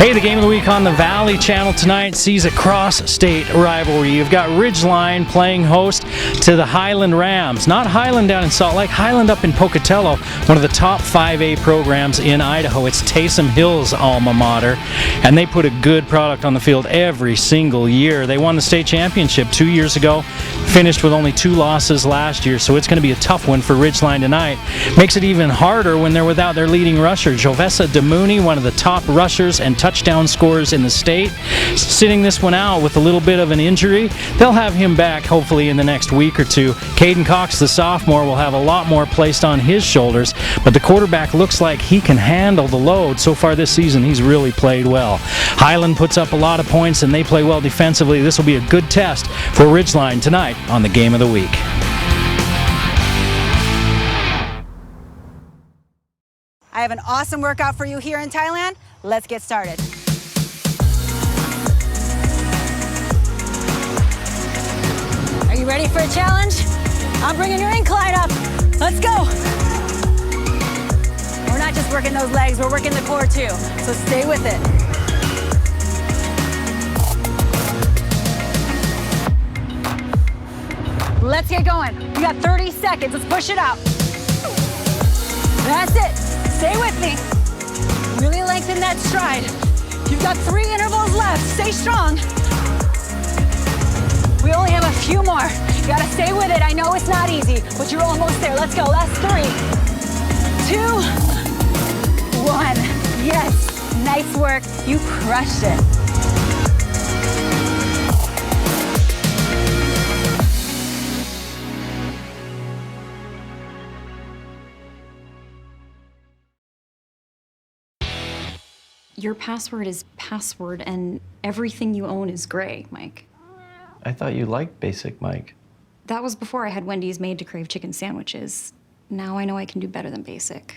Hey, the game of the week on the Valley Channel tonight sees a cross-state rivalry. You've got Ridgeline playing host to the Highland Rams. Not Highland down in Salt Lake, Highland up in Pocatello, one of the top 5A programs in Idaho. It's Taysom Hill's alma mater, and they put a good product on the field every single year. They won the state championship 2 years ago, finished with only 2 losses last year, so it's going to be a tough one for Ridgeline tonight. Makes it even harder when they're without their leading rusher, Jovessa DeMooney, one of the top rushers and touchdown scorers in the state, sitting this one out with a little bit of an injury. They'll have him back hopefully in the next week or two. Caden Cox, the sophomore, will have a lot more placed on his shoulders, but the quarterback looks like he can handle the load. So far this season, he's really played well. Highland puts up a lot of points and they play well defensively. This will be a good test for Ridgeline tonight on the Game of the Week. I have an awesome workout for you here in Thailand. Let's get started. Are you ready for a challenge? I'm bringing your incline up. Let's go. We're not just working those legs, we're working the core too. So stay with it. Let's get going. We got 30 seconds. Let's push it out. That's it. Stay with me. Really lengthen that stride. You've got 3 intervals left. Stay strong. We only have a few more. You gotta stay with it. I know it's not easy, but you're almost there. Let's go. Last 3, 2, 1. Yes. Nice work. You crushed it. Your password is password, and everything you own is gray, Mike. I thought you liked basic, Mike. That was before I had Wendy's Made to Crave chicken sandwiches. Now I know I can do better than basic.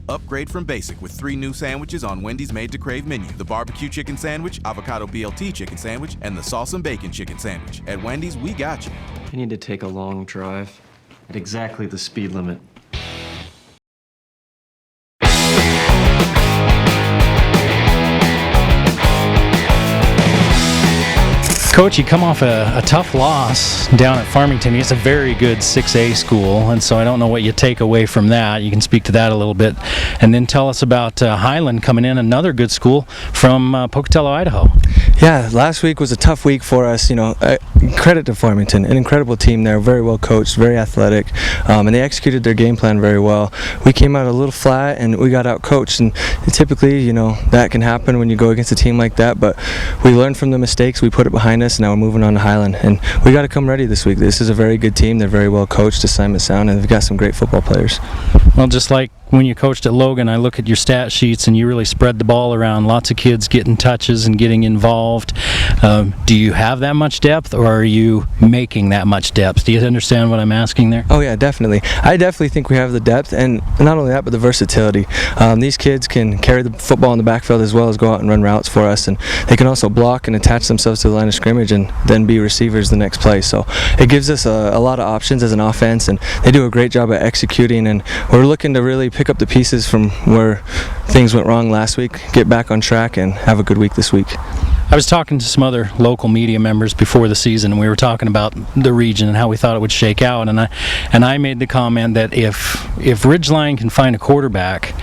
Upgrade from basic with 3 new sandwiches on Wendy's Made to Crave menu. The barbecue chicken sandwich, avocado BLT chicken sandwich, and the sauce and bacon chicken sandwich. At Wendy's, we got you. I need to take a long drive at exactly the speed limit. Coach, you come off a tough loss down at Farmington. It's a very good 6A school, and so I don't know what you take away from that. You can speak to that a little bit. And then tell us about Highland coming in, another good school from Pocatello, Idaho. Yeah, last week was a tough week for us. You know, credit to Farmington, an incredible team there, very well coached, very athletic, and they executed their game plan very well. We came out a little flat and we got out coached, and typically, you know, that can happen when you go against a team like that, but we learned from the mistakes, we put it behind us, and now we're moving on to Highland, and we got to come ready this week. This is a very good team. They're very well coached, assignment sound, and they've got some great football players. Well, just like when you coached at Logan, I look at your stat sheets and you really spread the ball around. Lots of kids getting touches and getting involved. Do you have that much depth, or are you making that much depth? Do you understand what I'm asking there? Oh yeah, definitely. I definitely think we have the depth, and not only that, but the versatility. These kids can carry the football in the backfield as well as go out and run routes for us, and they can also block and attach themselves to the line of scrimmage and then be receivers the next play. So it gives us a lot of options as an offense, and they do a great job at executing, and we're looking to really pick up the pieces from where things went wrong last week, get back on track, and have a good week this week. I was talking to some other local media members before the season, and we were talking about the region and how we thought it would shake out, and I made the comment that if Ridgeline can find a quarterback,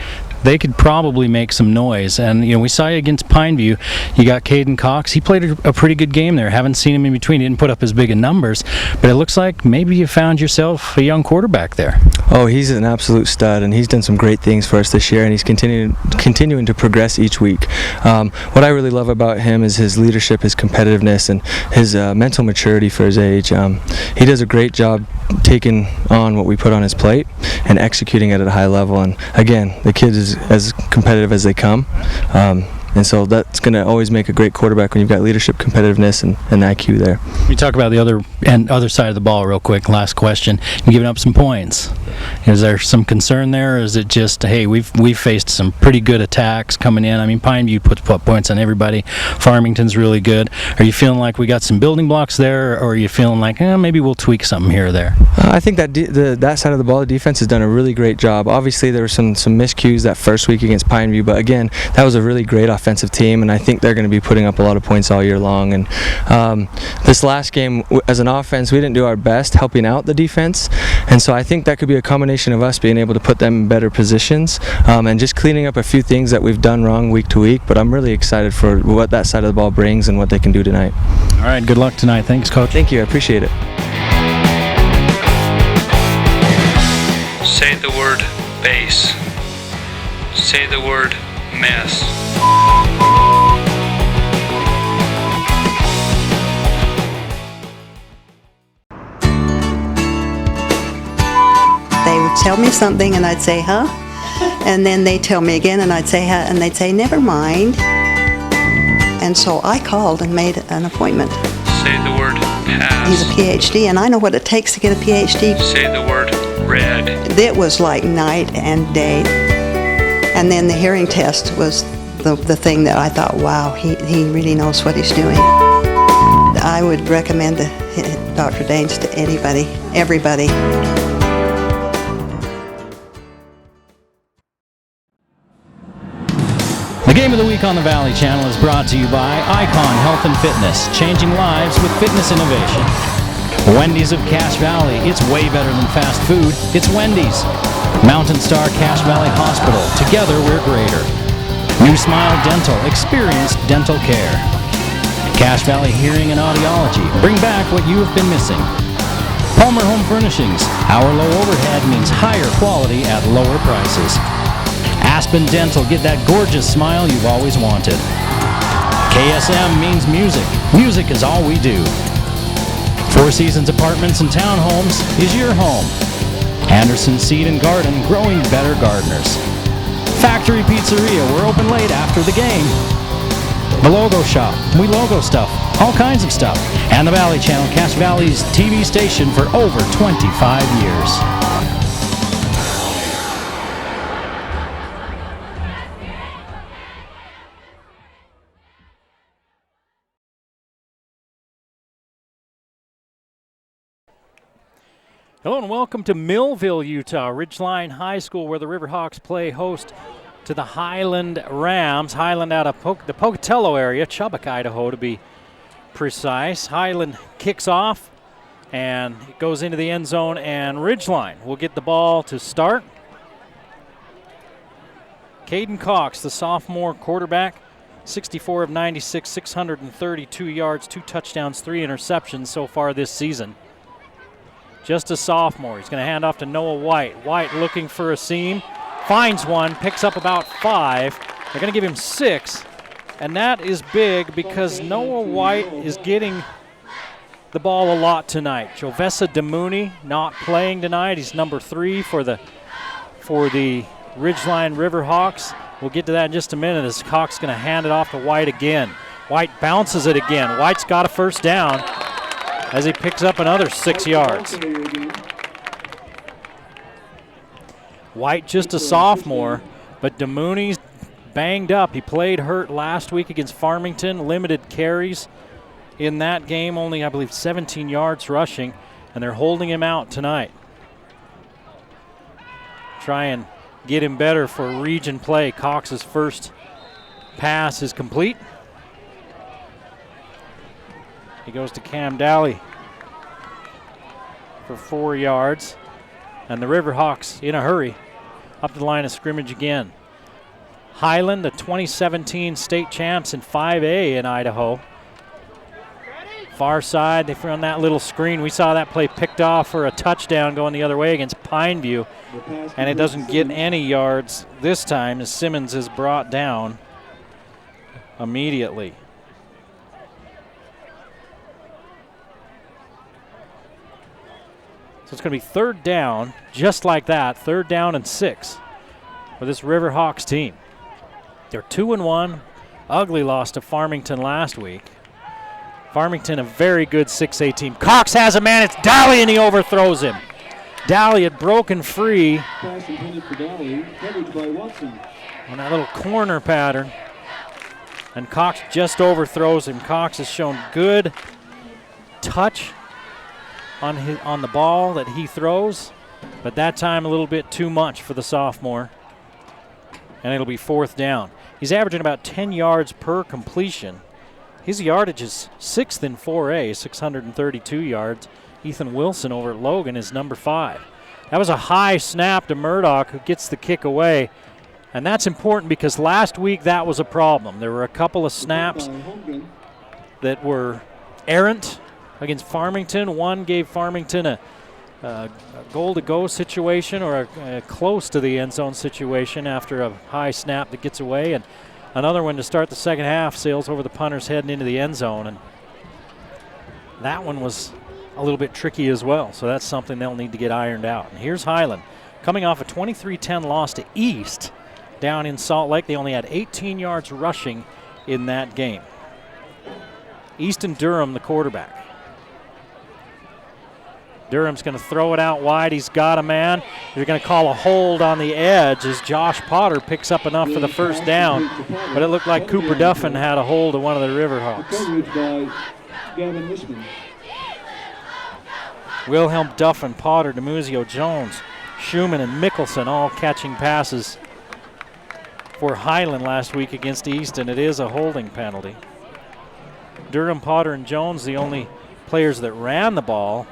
they could probably make some noise. And you know, we saw you against Pineview. You got Caden Cox. He played a pretty good game there. Haven't seen him in between. He didn't put up as big in numbers, but it looks like maybe you found yourself a young quarterback there. Oh, he's an absolute stud, and he's done some great things for us this year, and he's continuing to progress each week. What I really love about him is his leadership, his competitiveness, and his mental maturity for his age. He does a great job taking on what we put on his plate and executing it at a high level. And again, the kid is as competitive as they come. And so that's going to always make a great quarterback when you've got leadership, competitiveness, and IQ there. We talk about the other side of the ball real quick. Last question. You're giving up some points. Is there some concern there, or is it just, hey, we've faced some pretty good attacks coming in? I mean, Pineview puts points on everybody. Farmington's really good. Are you feeling like we got some building blocks there, or are you feeling like maybe we'll tweak something here or there? I think that that side of the ball, the defense has done a really great job. Obviously, there were some miscues that first week against Pineview, but again, that was a really great offensive team, and I think they're going to be putting up a lot of points all year long. And this last game, as an offense, we didn't do our best helping out the defense, and so I think that could be a combination of us being able to put them in better positions and just cleaning up a few things that we've done wrong week to week. But I'm really excited for what that side of the ball brings and what they can do tonight. All right, good luck tonight. Thanks, Coach. Thank you. I appreciate it. Say the word base. Say the word mess. They would tell me something and I'd say, huh? And then they'd tell me again and I'd say, huh? And they'd say, never mind. And so I called and made an appointment. Say the word pass. He's a PhD and I know what it takes to get a PhD. Say the word red. It was like night and day. And then the hearing test was the thing that I thought, wow, he really knows what he's doing. I would recommend Dr. Daines to anybody, everybody. The Game of the Week on the Valley Channel is brought to you by MICON Health and Fitness, changing lives with fitness innovation. Wendy's of Cache Valley, it's way better than fast food, it's Wendy's. Mountain Star Cache Valley Hospital, together we're greater. New Smile Dental, experienced dental care. Cache Valley Hearing and Audiology, bring back what you have been missing. Palmer Home Furnishings, our low overhead means higher quality at lower prices. Aspen Dental, get that gorgeous smile you've always wanted. KSM means music. Music is all we do. Four Seasons Apartments and Townhomes is your home. Anderson Seed and Garden, growing better gardeners. Factory Pizzeria, we're open late after the game. The Logo Shop, we logo stuff, all kinds of stuff. And the Valley Channel, Cache Valley's TV station for over 25 years. Hello and welcome to Millville, Utah, Ridgeline High School, where the Riverhawks play host to the Highland Rams. Highland out of the Pocatello area, Chubbuck, Idaho to be precise. Highland kicks off and it goes into the end zone, and Ridgeline will get the ball to start. Caden Cox, the sophomore quarterback, 64 of 96, 632 yards, 2 touchdowns, 3 interceptions so far this season. Just a sophomore. He's going to hand off to Noah White. White looking for a seam. Finds one. Picks up about 5. They're going to give him 6. And that is big because Noah White is getting the ball a lot tonight. Jovessa Demooney not playing tonight. He's number 3 for the Ridgeline Riverhawks. We'll get to that in just a minute as Cox going to hand it off to White again. White bounces it again. White's got a first down as he picks up another 6 yards. White just a sophomore, but Demooney's banged up. He played hurt last week against Farmington, limited carries in that game, only I believe 17 yards rushing, and they're holding him out tonight. Try and get him better for region play. Cox's first pass is complete. He goes to Cam Daly for 4 yards. And the Riverhawks in a hurry up to the line of scrimmage again. Highland, the 2017 state champs in 5A in Idaho. Far side, they run that little screen. We saw that play picked off for a touchdown going the other way against Pineview. And it doesn't get any yards this time as Simmons is brought down immediately. So it's going to be third down, just like that, 3rd down and 6 for this Riverhawks team. They're 2-1, ugly loss to Farmington last week. Farmington, a very good 6A team. Cox has a man, it's Daly, and he overthrows him. Dally had broken free Pass intended for Dally, coverage by Watson. on that little corner pattern. And Cox just overthrows him. Cox has shown good touch on the ball that he throws, but that time a little bit too much for the sophomore. And it'll be 4th down. He's averaging about 10 yards per completion. His yardage is 6th in 4A, 632 yards. Ethan Wilson over at Logan is number 5. That was a high snap to Murdoch, who gets the kick away. And that's important because last week that was a problem. There were a couple of snaps that were errant against Farmington. One gave Farmington a goal-to-go situation, or a close to the end zone situation after a high snap that gets away, and another one to start the second half sails over the punter's head and into the end zone. And that one was a little bit tricky as well, so that's something they'll need to get ironed out. And here's Highland coming off a 23-10 loss to East down in Salt Lake. They only had 18 yards rushing in that game. Easton Durham, the quarterback. Durham's going to throw it out wide. He's got a man. They're going to call a hold on the edge as Josh Potter picks up enough for the first down, but it looked like Cooper Duffin had a hold of one of the Riverhawks. Coverage by Gavin Richmond. Wilhelm Duffin, Potter, DeMuzio, Jones, Schumann, and Mickelson all catching passes for Highland last week against Easton. It is a holding penalty. Durham, Potter, and Jones, the only players that ran the ball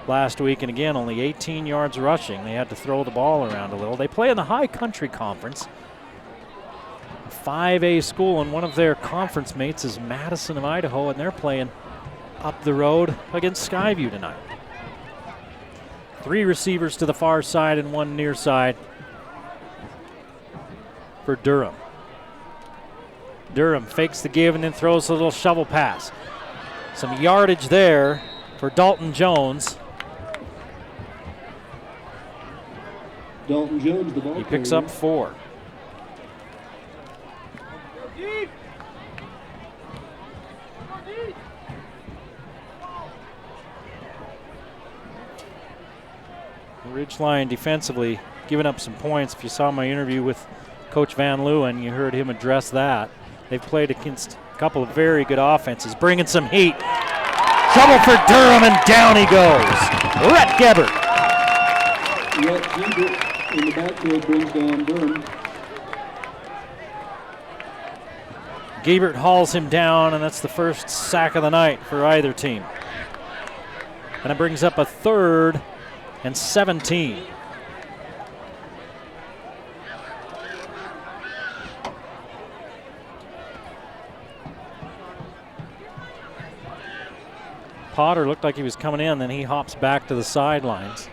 last week, and again, only 18 yards rushing. They had to throw the ball around a little. They play in the High Country Conference, a 5A school, and one of their conference mates is Madison of Idaho, and they're playing up the road against Skyview tonight. 3 receivers to the far side and 1 near side for Durham. Durham fakes the give and then throws a little shovel pass. Some yardage there for Dalton Jones. Dalton Jones, the ball He picks up 4. Ridgeline defensively giving up some points. If you saw my interview with Coach Van Leeuwen, you heard him address that. They've played against a couple of very good offenses, bringing some heat. Trouble for Durham, and down he goes. Rhett Gebert. Rhett Gebert in the backfield brings down Durham. Gebert hauls him down, and that's the first sack of the night for either team. And it brings up a 3rd and 17. Potter looked like he was coming in, then he hops back to the sidelines.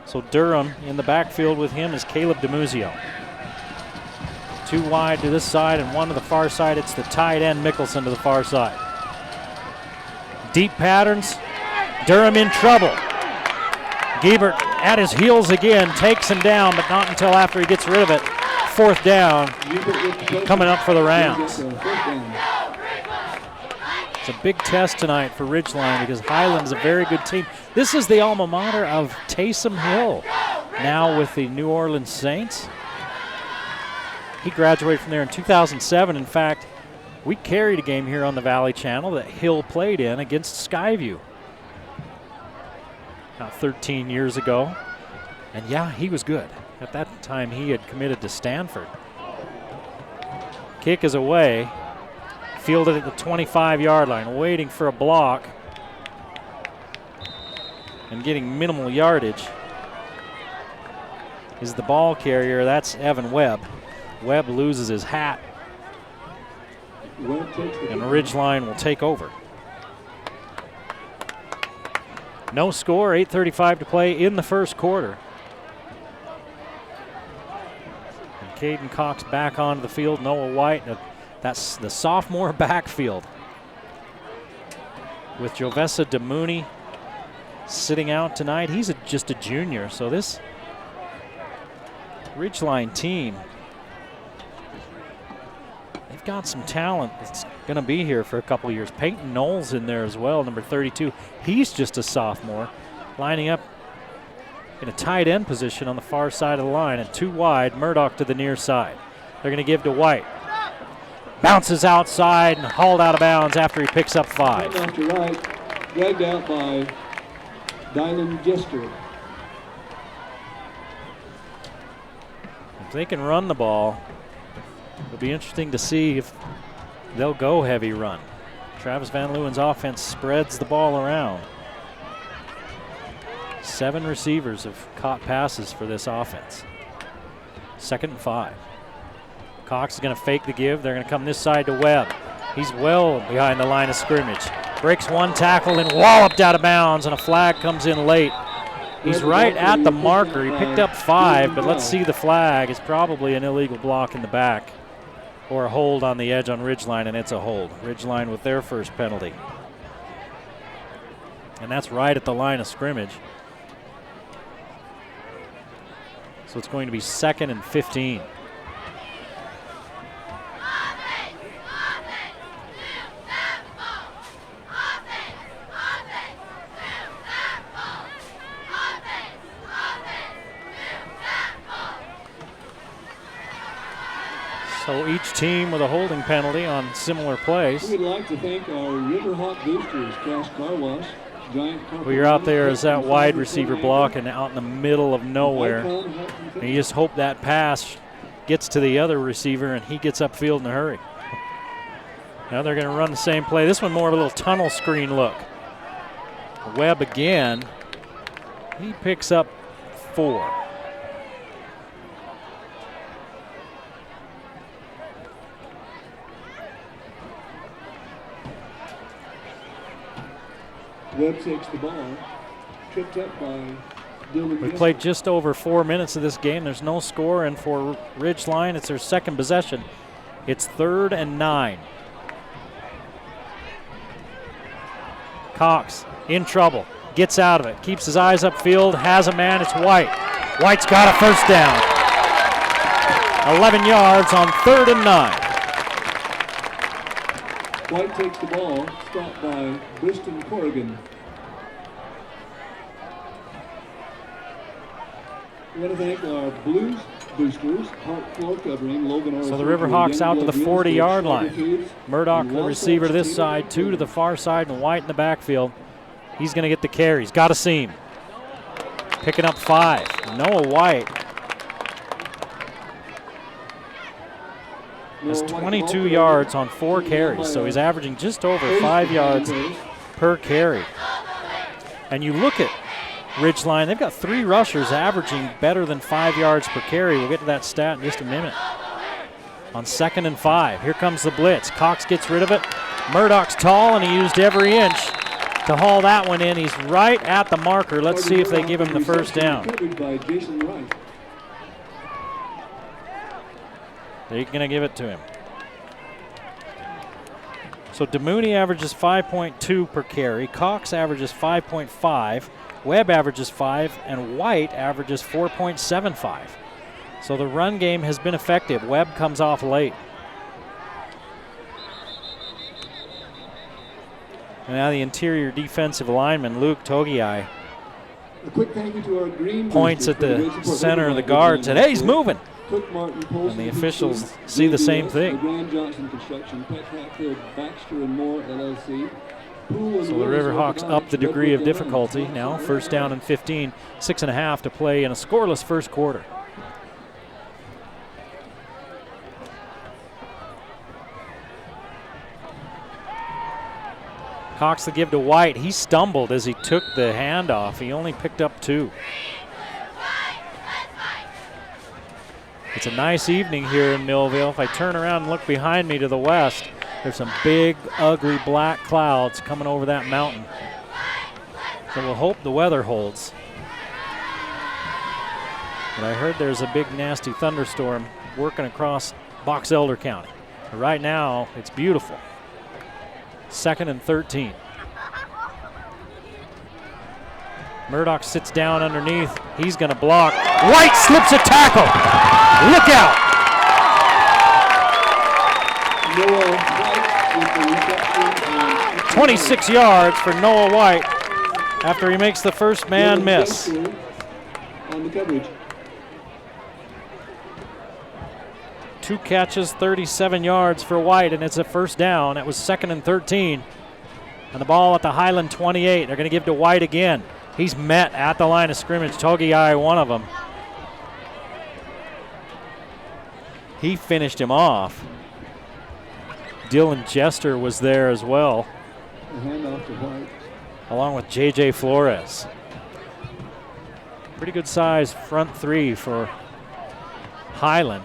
So Durham in the backfield with him is Caleb DeMuzio. 2 wide to this side and 1 to the far side. It's the tight end Mickelson to the far side. Deep patterns. Durham in trouble. Gebert at his heels again, takes him down, but not until after he gets rid of it. 4th down, coming up for the Rams. It's a big test tonight for Ridgeline because Highland is a very good team. This is the alma mater of Taysom Hill, now with the New Orleans Saints. He graduated from there in 2007. In fact, we carried a game here on the Valley Channel that Hill played in against Skyview about 13 years ago. And yeah, he was good. At that time, he had committed to Stanford. Kick is away. Fielded at the 25-yard line, waiting for a block and getting minimal yardage is the ball carrier. That's Evan Webb. Webb loses his hat, and Ridgeline will take over. No score, 8:35 to play in the first quarter. And Caden Cox back onto the field, Noah White. That's the sophomore backfield with Jovessa DeMooney sitting out tonight. He's just a junior, so this Ridgeline team, they've got some talent that's going to be here for a couple of years. Peyton Knowles in there as well, number 32. He's just a sophomore, lining up in a tight end position on the far side of the line, and 2 wide, Murdoch to the near side. They're going to give to White. Bounces outside and hauled out of bounds after he picks up 5. Off to right, dragged out by Dylan Jester. If they can run the ball, it'll be interesting to see if they'll go heavy run. Travis Van Leeuwen's offense spreads the ball around. 7 receivers have caught passes for this offense. 2nd and 5. Cox is going to fake the give. They're going to come this side to Webb. He's well behind the line of scrimmage. Breaks 1 tackle and walloped out of bounds, and a flag comes in late. He's right at the marker. He picked up 5, but let's see the flag. It's probably an illegal block in the back or a hold on the edge on Ridgeline, and it's a hold. Ridgeline with their first penalty. And that's right at the line of scrimmage. So it's going to be 2nd and 15. So each team with a holding penalty on similar plays. We'd like to thank our Riverhawk boosters, Cash Car Wash, Giant Carpet. Well, you're out there as that wide receiver block and out in the middle of nowhere. And you just hope that pass gets to the other receiver and he gets upfield in a hurry. Now they're going to run the same play. This one more of a little tunnel screen look. Webb again. He picks up 4. Webb takes the ball, tripped up by Dylan. We played just over 4 minutes of this game. There's no score, and for Ridgeline, it's their 2nd possession. It's 3rd and 9. Cox in trouble, gets out of it, keeps his eyes upfield, has a man, it's White. White's got a first down. 11 yards on 3rd and 9. White takes the ball, stopped by Briston Corrigan. We want to thank our Blues boosters, Hart Floor Covering, Logan. So the Riverhawks out to the 40-yard line. Murdoch, the receiver to this side, 2 to the far side, and White in the backfield. He's going to get the carries. Got a seam. Picking up 5. Noah White has 22 yards on 4 carries, so he's averaging just over 5 yards per carry. And you look at Ridgeline, they've got 3 rushers averaging better than 5 yards per carry. We'll get to that stat in just a minute. On 2nd and 5, here comes the blitz. Cox gets rid of it. Murdoch's tall, and he used every inch to haul that one in. He's right at the marker. Let's see if they give him the first down. They're going to give it to him. So DeMooney averages 5.2 per carry. Cox averages 5.5. Webb averages 5. And White averages 4.75. So the run game has been effective. Webb comes off late. And now the interior defensive lineman, Luke Togiai, A quick thank you to our green points at the center of the guard and said, hey, he's moving. And the officials see the same thing. So the Riverhawks up the degree of difficulty now. 1st down and 15, 6.5 to play in a scoreless first quarter. Cox the give to White. He stumbled as he took the handoff. He only picked up 2. It's a nice evening here in Millville. If I turn around and look behind me to the west, there's some big, ugly black clouds coming over that mountain. So we'll hope the weather holds. But I heard there's a big, nasty thunderstorm working across Box Elder County. But right now, it's beautiful. 2nd and 13. Murdoch sits down underneath. He's going to block. White slips a tackle. Look out. 26 yards for Noah White after he makes the first man miss. on the coverage. 2 catches, 37 yards for White, and it's a first down. It was 2nd and 13. And the ball at the Highland 28. They're going to give to White again. He's met at the line of scrimmage. Togiai, one of them. He finished him off. Dylan Jester was there as well, A handoff to White. along with J.J. Flores. Pretty good size front three for Highland.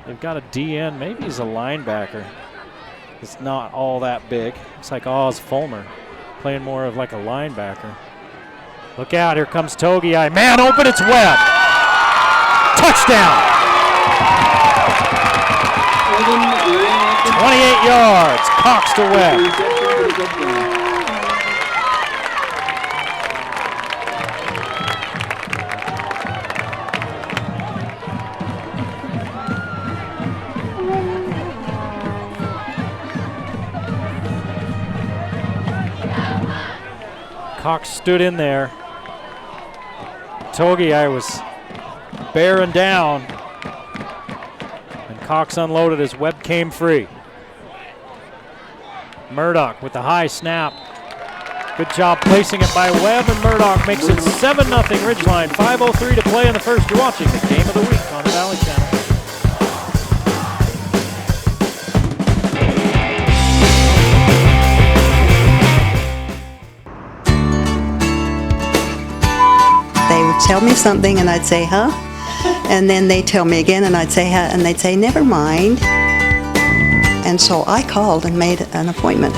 They've got a DN, maybe he's a linebacker. It's not all that big. Looks like Oz Fulmer playing more of like a linebacker. Look out, here comes Togiai. Man open, it's Webb. Touchdown. 28 yards, Cox to Webb. Cox stood in there. Togiai was bearing down, and Cox unloaded as Webb came free. Murdoch with the high snap. Good job placing it by Webb, and Murdoch makes it 7-0 Ridgeline. 5:03 to play in the first. You're watching the Game of the Week on the Valley Channel. They would tell me something and I'd say, huh? And then they'd tell me again and I'd say, huh? And they'd say, never mind. And so I called and made an appointment.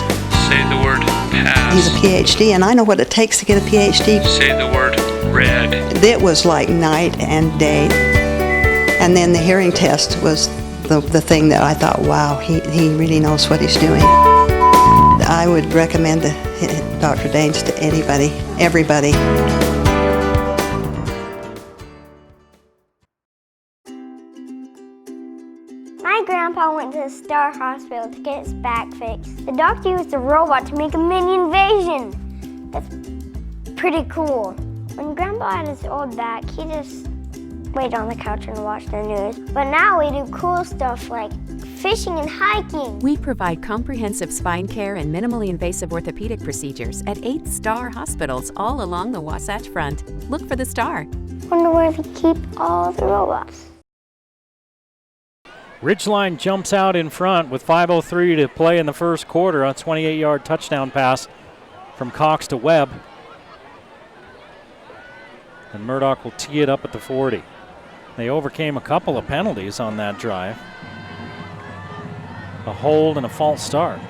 Say the word pass. He's a PhD and I know what it takes to get a PhD. Say the word red. It was like night and day. And then the hearing test was the thing that I thought, wow, he really knows what he's doing. I would recommend Dr. Daines to anybody, everybody. My grandpa went to the Star Hospital to get his back fixed. The doctor used a robot to make a mini invasion. That's pretty cool. When Grandpa had his old back, he just laid on the couch and watched the news. But now we do cool stuff like fishing and hiking. We provide comprehensive spine care and minimally invasive orthopedic procedures at 8 Star hospitals all along the Wasatch Front. Look for the Star. Wonder where we keep all the robots. Ridgeline jumps out in front with 5:03 to play in the first quarter. A 28-yard touchdown pass from Cox to Webb. And Murdoch will tee it up at the 40. They overcame a couple of penalties on that drive. A hold and a false start.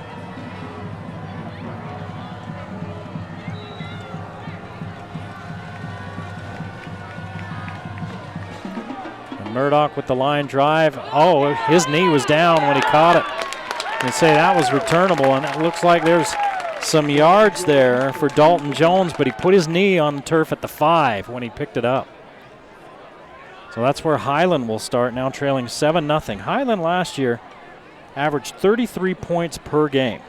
Murdoch with the line drive. Oh, his knee was down when he caught it. They say that was returnable, and it looks like there's some yards there for Dalton Jones, but he put his knee on the turf at the 5 when he picked it up. So that's where Highland will start, now trailing 7-0. Highland last year averaged 33 points per game.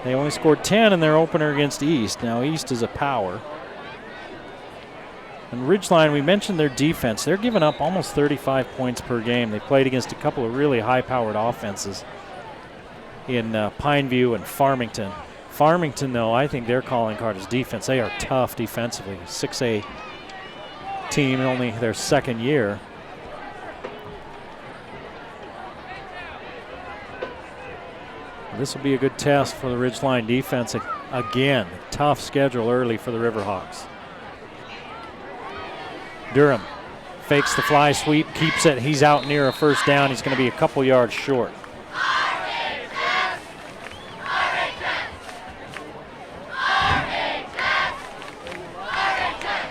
They only scored 10 in their opener against East. Now East is a power. And Ridgeline, we mentioned their defense. They're giving up almost 35 points per game. They played against a couple of really high-powered offenses in Pineview and Farmington. Farmington, though, I think their calling card is defense. They are tough defensively. 6A team, only their second year. This will be a good test for the Ridgeline defense. Again, tough schedule early for the Riverhawks. Durham fakes the fly sweep, keeps it. He's out near a first down. He's going to be a couple yards short.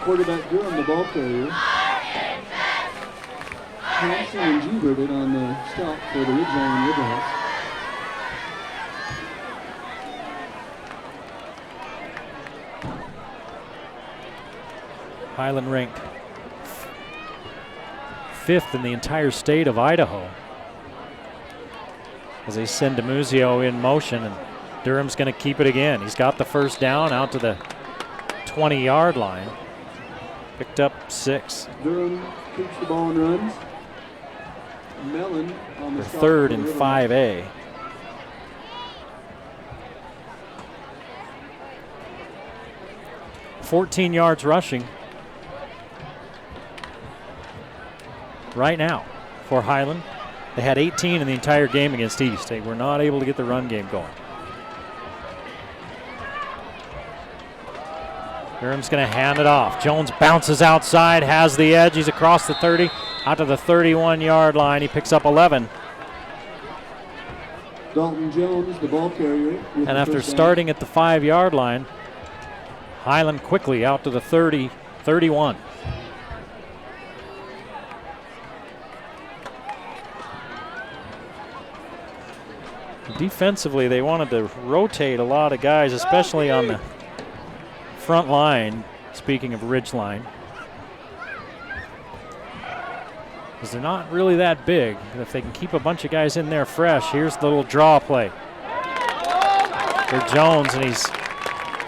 Quarterback Durham, the ball carrier. Hanson and Gebert it on the stop for the Ridgeline Riverhawks. Highland ranked 5th in the entire state of Idaho as they send DeMuzio in motion, and Durham's going to keep it again. He's got the first down out to the 20-yard line. Picked up 6. Durham keeps the ball and runs. Mellon on the They're stop third for in the 5A. $14 yards rushing right now for Highland. They had 18 in the entire game against East. They were not able to get the run game going. Durham's going to hand it off. Jones bounces outside, has the edge. He's across the 30, out to the 31-yard line. He picks up 11. Dalton Jones, the ball carrier. With And after starting at the 5-yard line, Highland quickly out to the 30, 31. Defensively, they wanted to rotate a lot of guys, especially on the front line, speaking of Ridgeline. Because they're not really that big. But if they can keep a bunch of guys in there fresh, here's the little draw play for Jones, and he's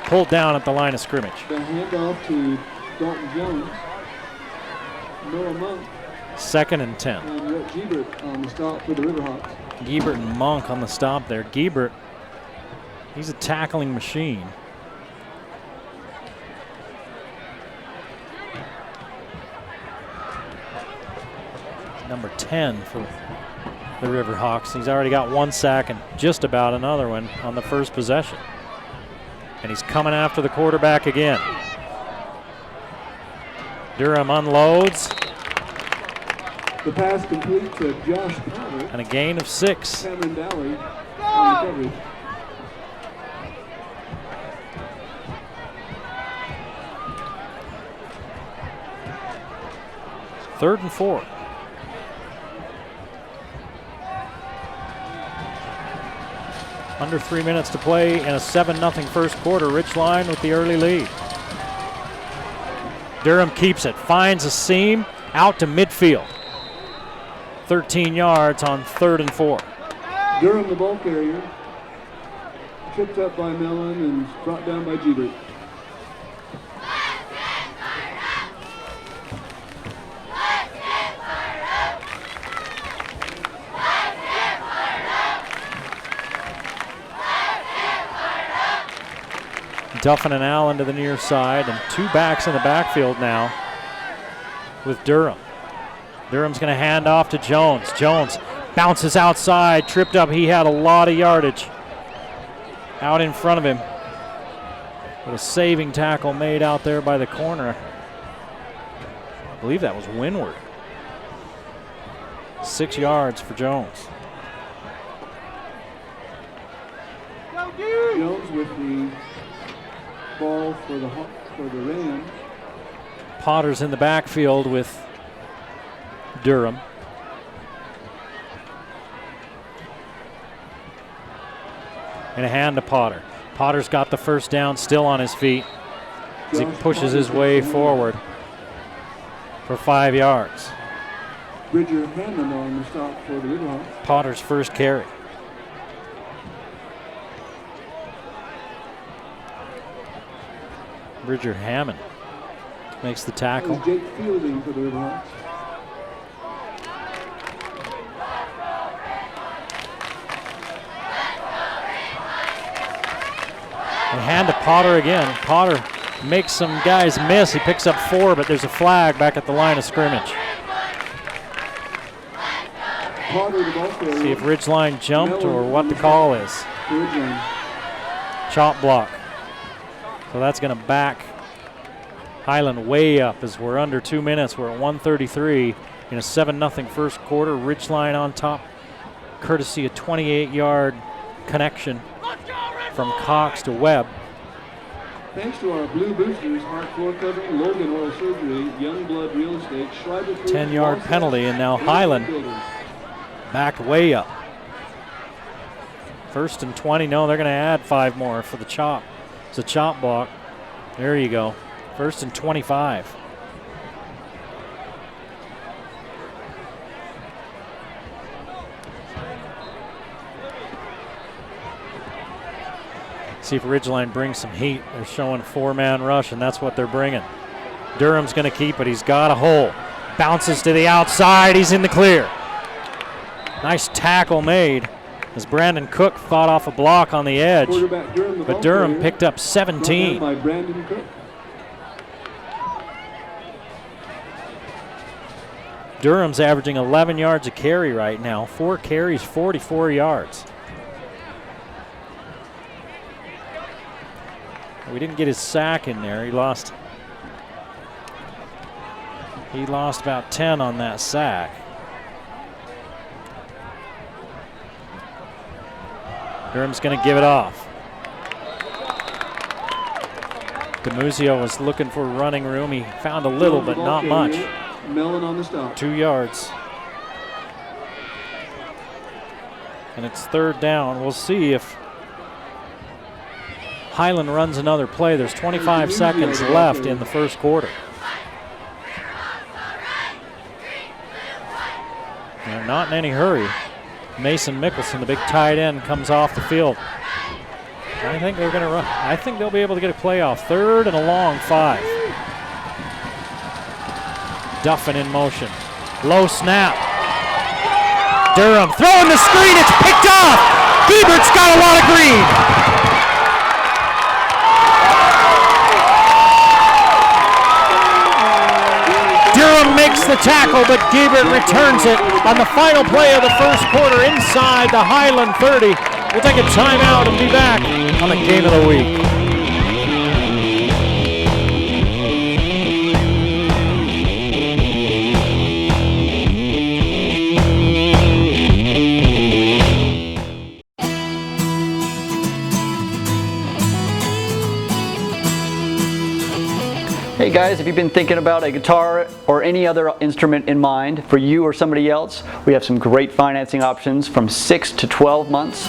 pulled down at the line of scrimmage. The handoff to Dalton Jones. Noah Monk. 2nd and 10. And Rhett Giebert on the stop for the Riverhawks. Giebert and Monk on the stop there. Giebert, he's a tackling machine. Number 10 for the Riverhawks. He's already got 1 sack and just about another one on the first possession. And he's coming after the quarterback again. Durham unloads. The pass complete to Josh Potter. And a gain of 6. Cameron Dowling on the coverage. Third and 4. Under 3 minutes to play in a 7-0 first quarter. Ridgeline with the early lead. Durham keeps it, finds a seam, out to midfield. 13 yards on 3rd and 4. Durham, the ball carrier, tripped up by Mellon and brought down by Giebert. Duffin and Allen to the near side, and 2 backs in the backfield now with Durham. Durham's going to hand off to Jones. Jones bounces outside, tripped up. He had a lot of yardage out in front of him. But a saving tackle made out there by the corner. I believe that was Windward. 6 yards for Jones. Jones with the ball for the Rams. Potter's in the backfield with Durham. And a hand to Potter. Potter's got the first down, still on his feet as he pushes his way forward for 5 yards. Bridger Hammond on the stop for the Riverhawks. Potter's first carry. Bridger Hammond makes the tackle. Jake Fielding for the Riverhawks. And hand to Potter again. Potter makes some guys miss. He picks up 4, but there's a flag back at the line of scrimmage. Potter, the ball carrier. See if Ridgeline jumped or what the call is. Chop block. So that's going to back Highland way up as we're under 2 minutes. We're at 1:33 in a 7-0 first quarter. Ridgeline on top, courtesy of 28-yard connection from Cox to Webb. Thanks to our blue boosters, heart floor covering, Logan Oral Surgery, Youngblood Real Estate, Schreiber. 10-yard penalty, and now Highland backed way up. 1st and 20. No, they're going to add 5 more for the chop. It's a chop block. There you go. 1st and 25. See if Ridgeline brings some heat. They're showing 4-man rush, and that's what they're bringing. Durham's going to keep it. He's got a hole. Bounces to the outside. He's in the clear. Nice tackle made as Brandon Cook fought off a block on the edge. But Durham picked up 17. By Brandon Cook. Durham's averaging 11 yards a carry right now. 4 carries, 44 yards. We didn't get his sack in there. He lost about 10 on that sack. Durham's going to give it off. DeMuzio was looking for running room. He found a little, but not much. Mellon on the stop. 2 yards. And it's 3rd down. We'll see if Highland runs another play. There's 25 seconds left in the first quarter. They're not in any hurry. Mason Mickelson, the big tight end, comes off the field. I think they're going to run. I think they'll be able to get a play off. 3rd and a long 5. Duffin in motion. Low snap. Durham throwing the screen. It's picked off. Giebert's got a lot of green. Durham makes the tackle, but Giebert returns it on the final play of the first quarter inside the Highland 30. We'll take a timeout and be back on the Game of the Week. Hey guys, if you've been thinking about a guitar or any other instrument in mind for you or somebody else, we have some great financing options from 6 to 12 months.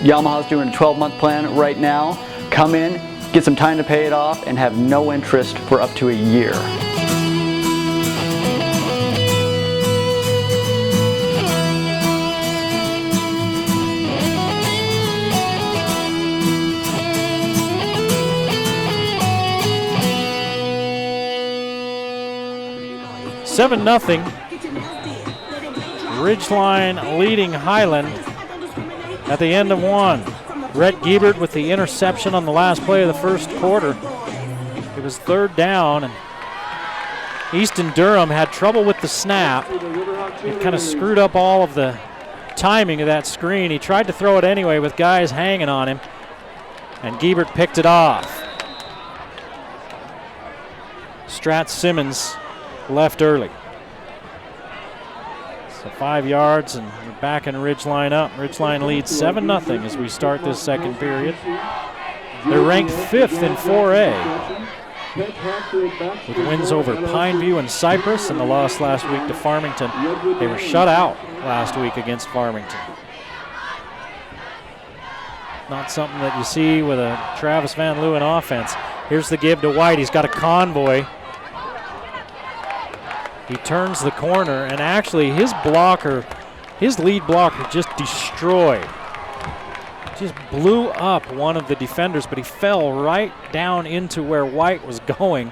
Yamaha's doing a 12-month plan right now. Come in, get some time to pay it off, and have no interest for up to a year. Seven nothing. Ridgeline leading Highland at the end of 1. Rhett Giebert with the interception on the last play of the first quarter. It was 3rd down, and Easton Durham had trouble with the snap. It kind of screwed up all of the timing of that screen. He tried to throw it anyway with guys hanging on him, and Giebert picked it off. Strat Simmons left early. So 5 yards, and we're back in Ridgeline up. Ridgeline leads 7-0 as we start this second period. They're ranked 5th in 4A with wins over Pineview and Cypress and the loss last week to Farmington. They were shut out last week against Farmington. Not something that you see with a Travis Van Leeuwen offense. Here's the give to White. He's got a convoy. He turns the corner, and actually his lead blocker just destroyed. Just blew up one of the defenders, but he fell right down into where White was going.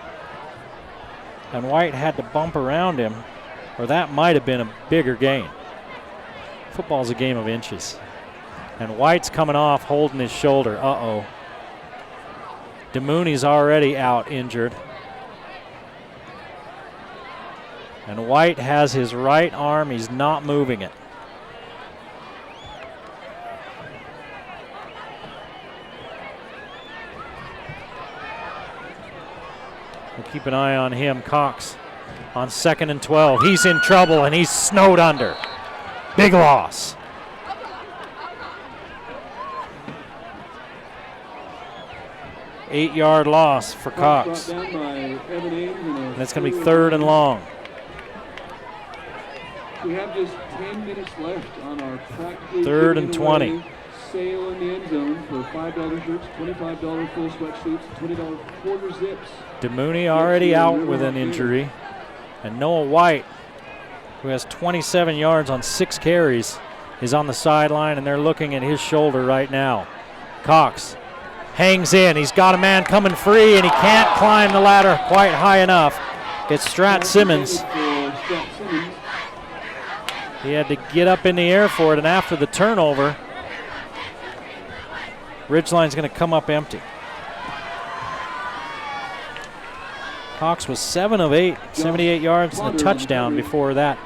And White had to bump around him, or that might have been a bigger gain. Football's a game of inches. And White's coming off holding his shoulder. Uh-oh. DeMooney's already out injured. And White has his right arm. He's not moving it. We'll keep an eye on him. Cox on 2nd and 12. He's in trouble, and he's snowed under. Big loss. Eight-yard loss for Cox. And it's going to be 3rd and long. We have just 10 minutes left on our practice. 3rd and 20. Sale in the end zone for $5 shirts, $25 full sweatsuits, $20 quarter zips. DeMooney already out with an injury. And Noah White, who has 27 yards on 6 carries, is on the sideline, and they're looking at his shoulder right now. Cox hangs in. He's got a man coming free, and he can't climb the ladder quite high enough. It's Strat Simmons. He had to get up in the air for it, and after the turnover, Ridgeline's going to come up empty. Cox was 7 of 8, 78 yards and a touchdown before that.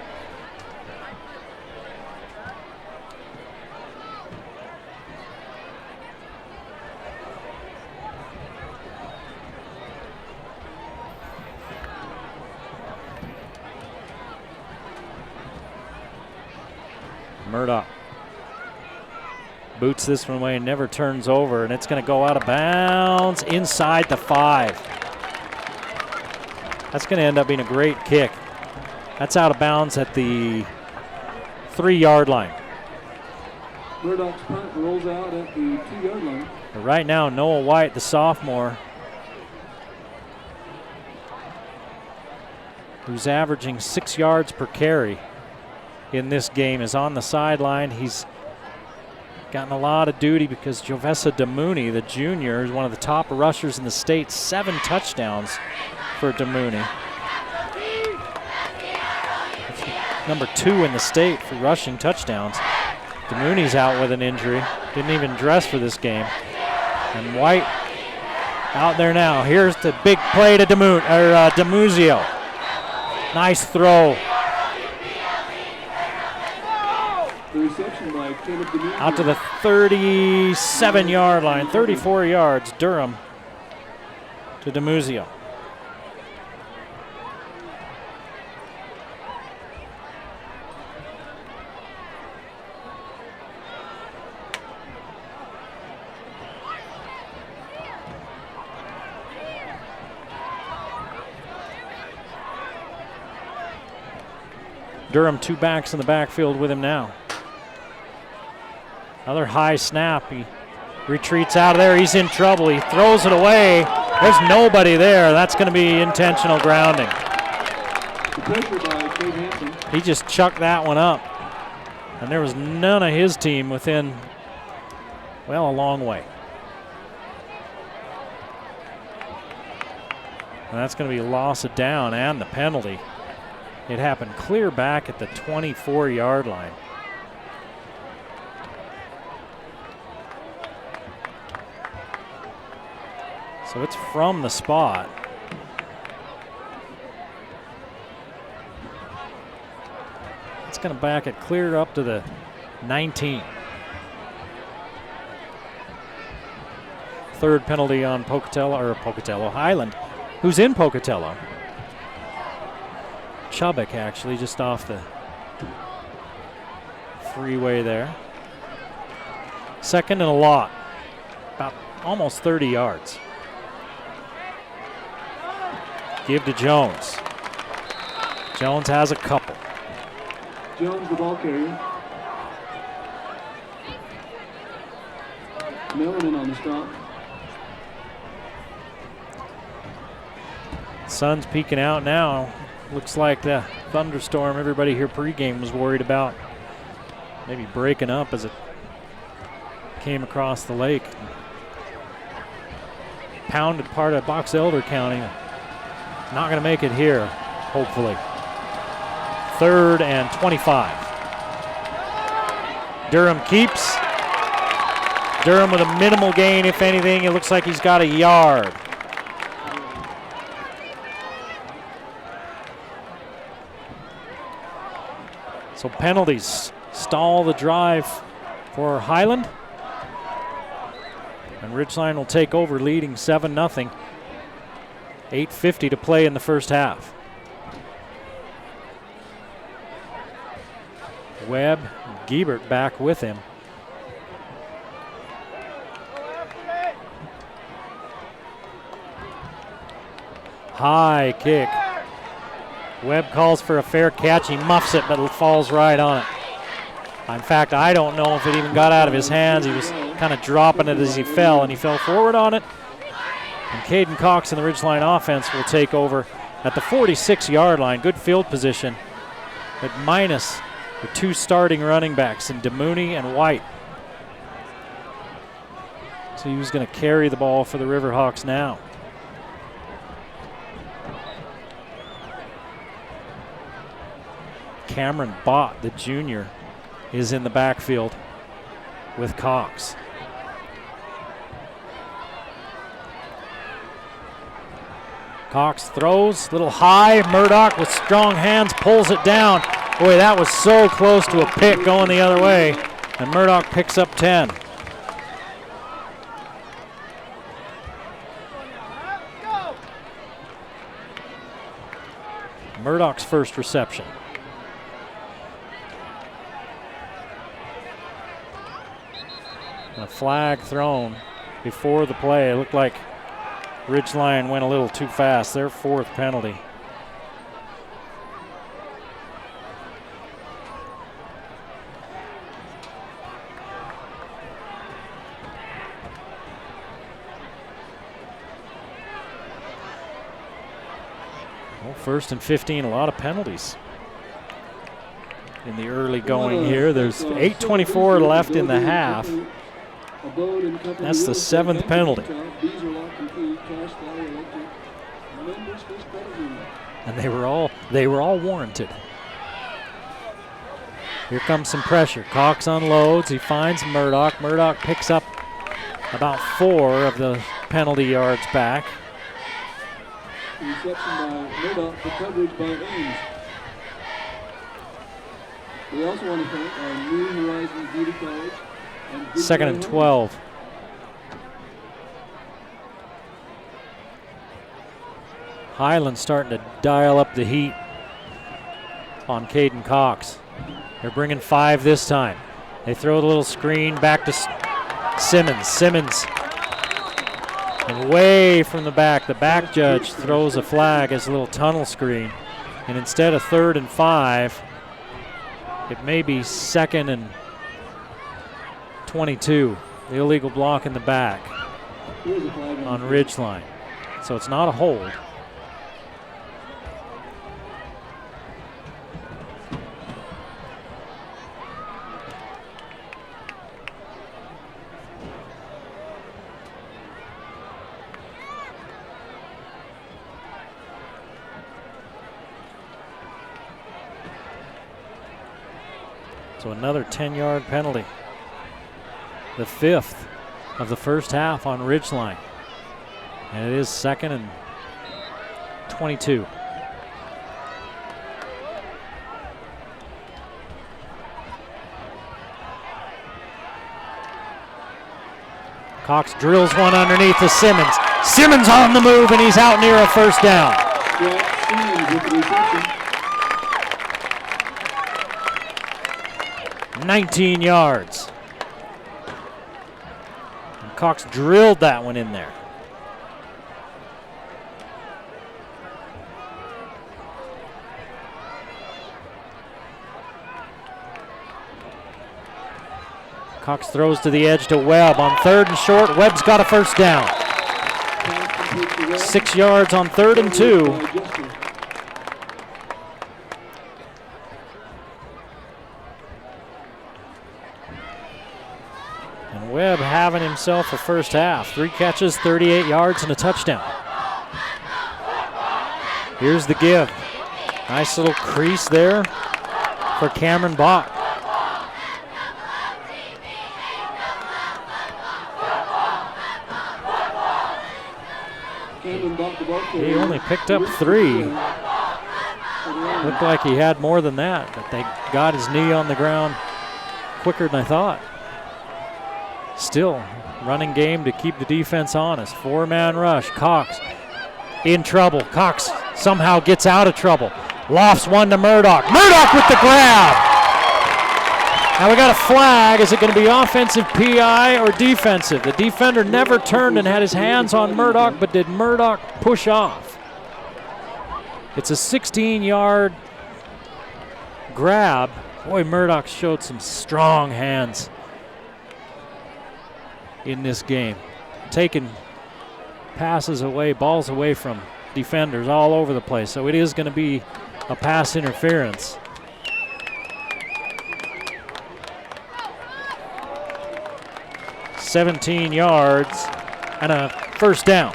Murdoch boots this one away and never turns over, and it's going to go out of bounds inside the 5. That's going to end up being a great kick. That's out of bounds at the 3-yard line. Murdoch's punt rolls out at the 2-yard line. But right now, Noah White, the sophomore, who's averaging 6 yards per carry in this game, is on the sideline. He's gotten a lot of duty because Jovessa DeMooney, the junior, is one of the top rushers in the state. 7 touchdowns for DeMooney. Number 2 in the state for rushing touchdowns. DeMooney's out with an injury. Didn't even dress for this game. And White out there now. Here's the big play to Demuzio. Nice throw. Out to the 37-yard line, 34 yards, Durham to Demuzio. Durham 2 backs in the backfield with him now. Another high snap. He retreats out of there. He's in trouble. He throws it away. There's nobody there. That's going to be intentional grounding. He just chucked that one up. And there was none of his team within, well, a long way. And that's going to be a loss of down and the penalty. It happened clear back at the 24-yard line. So it's from the spot. It's going to back it clear up to the 19. Third penalty on Highland, who's in Pocatello. Chubbuck actually just off the freeway there. Second and a lot, about almost 30 yards. Give to Jones. Jones has a couple. Jones, the ball carrier. Millville on the stop. Sun's peeking out now. Looks like the thunderstorm everybody here pregame was worried about maybe breaking up as it came across the lake. Pounded part of Box Elder County. Not going to make it here, hopefully. 3rd and 25. Durham keeps. Durham with a minimal gain, if anything. It looks like he's got a yard. So penalties stall the drive for Highland. And Ridgeline will take over, leading 7-0. 8:50 to play in the first half. Webb, Giebert back with him. High kick. Webb calls for a fair catch. He muffs it, but it falls right on it. In fact, I don't know if it even got out of his hands. He was kind of dropping it as he fell, and he fell forward on it. And Caden Cox and the Ridgeline offense will take over at the 46-yard line. Good field position, but minus the 2 starting running backs in DeMooney and White. So he was going to carry the ball for the Riverhawks now. Cameron Bott, the junior, is in the backfield with Cox. Cox throws, little high. Murdoch with strong hands pulls it down. Boy, that was so close to a pick going the other way. And Murdoch picks up 10. Murdoch's first reception. And a flag thrown before the play. It looked like Ridgeline went a little too fast. Their fourth penalty. Well, 1st and 15, a lot of penalties in the early going here. There's 8:24 left in the half. That's the 7th penalty. And they were all warranted. Here comes some pressure. Cox unloads. He finds Murdoch. Murdoch picks up about 4 of the penalty yards back. Reception by Murdoch for coverage by Ames. We also want to thank our New Horizons Beauty College. And 2nd and 12. Highland starting to dial up the heat on Caden Cox. They're bringing 5 this time. They throw the little screen back to Simmons. Simmons, and way from the back judge throws a flag as a little tunnel screen. And instead of 3rd and 5, it may be 2nd and 22. The illegal block in the back on Ridgeline. So it's not a hold. So another 10-yard penalty. The 5th of the first half on Ridgeline. And it is 2nd and 22. Cox drills one underneath to Simmons. Simmons on the move, and he's out near a first down. 19 yards. And Cox drilled that one in there. Cox throws to the edge to Webb on 3rd and short. Webb's got a first down. 6 yards on 3rd and 2. And Webb having himself a first half. 3 catches, 38 yards, and a touchdown. Here's the give. Nice little crease there for Cameron Bott. He only picked up 3. Looked like he had more than that, but they got his knee on the ground quicker than I thought. Still, running game to keep the defense honest. 4-man rush. Cox in trouble. Cox somehow gets out of trouble. Lofts one to Murdoch. Murdoch with the grab. Now we got a flag. Is it going to be offensive PI or defensive? The defender never turned and had his hands on Murdoch, but did Murdoch push off? It's a 16-yard grab. Boy, Murdoch showed some strong hands in this game. Taking passes away, balls away from defenders all over the place. So it is going to be a pass interference. $17 yards and a first down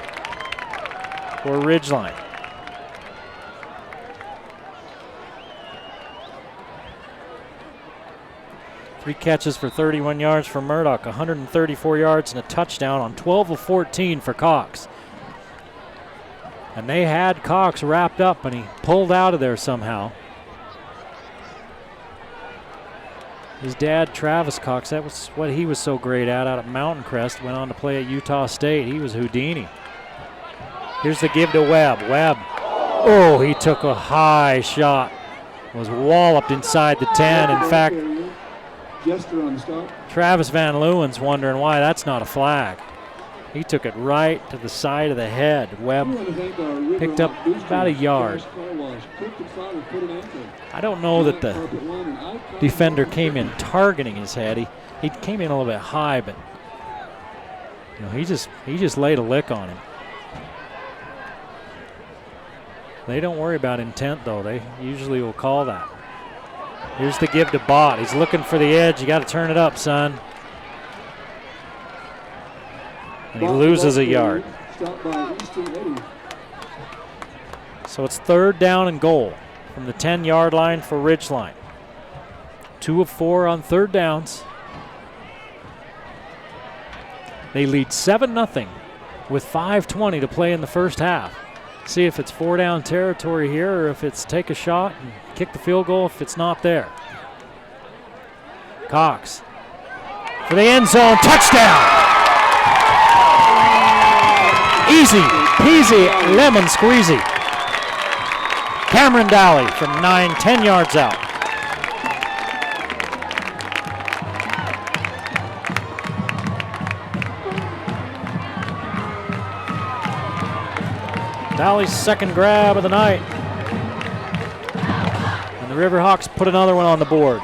for Ridgeline. 3 catches for 31 yards for Murdoch, 134 yards and a touchdown on 12 of 14 for Cox. And they had Cox wrapped up, and he pulled out of there somehow. His dad, Travis Cox, that was what he was so great at out Mountain Crest. Went on to play at Utah State. He was Houdini. Here's the give to Webb. Webb, oh, he took a high shot. Was walloped inside the 10. In fact, Travis Van Leeuwen's wondering why that's not a flag. He took it right to the side of the head. Webb picked up about a yard. I don't know that the defender came in targeting his head. He came in a little bit high, but you know, he just laid a lick on him. They don't worry about intent, though. They usually will call that. Here's the give to Bott. He's looking for the edge. You got to turn it up, son. And he loses a yard. So it's 3rd down and goal from the 10-yard line for Ridgeline. 2 of 4 on 3rd downs. They lead 7-0 with 5:20 to play in the first half. See if it's 4-down territory here or if it's take a shot and kick the field goal if it's not there. Cox for the end zone, touchdown! Easy peasy lemon squeezy. Cameron Daly from 9-10 yards out. Daly's second grab of the night. And the Riverhawks put another one on the board.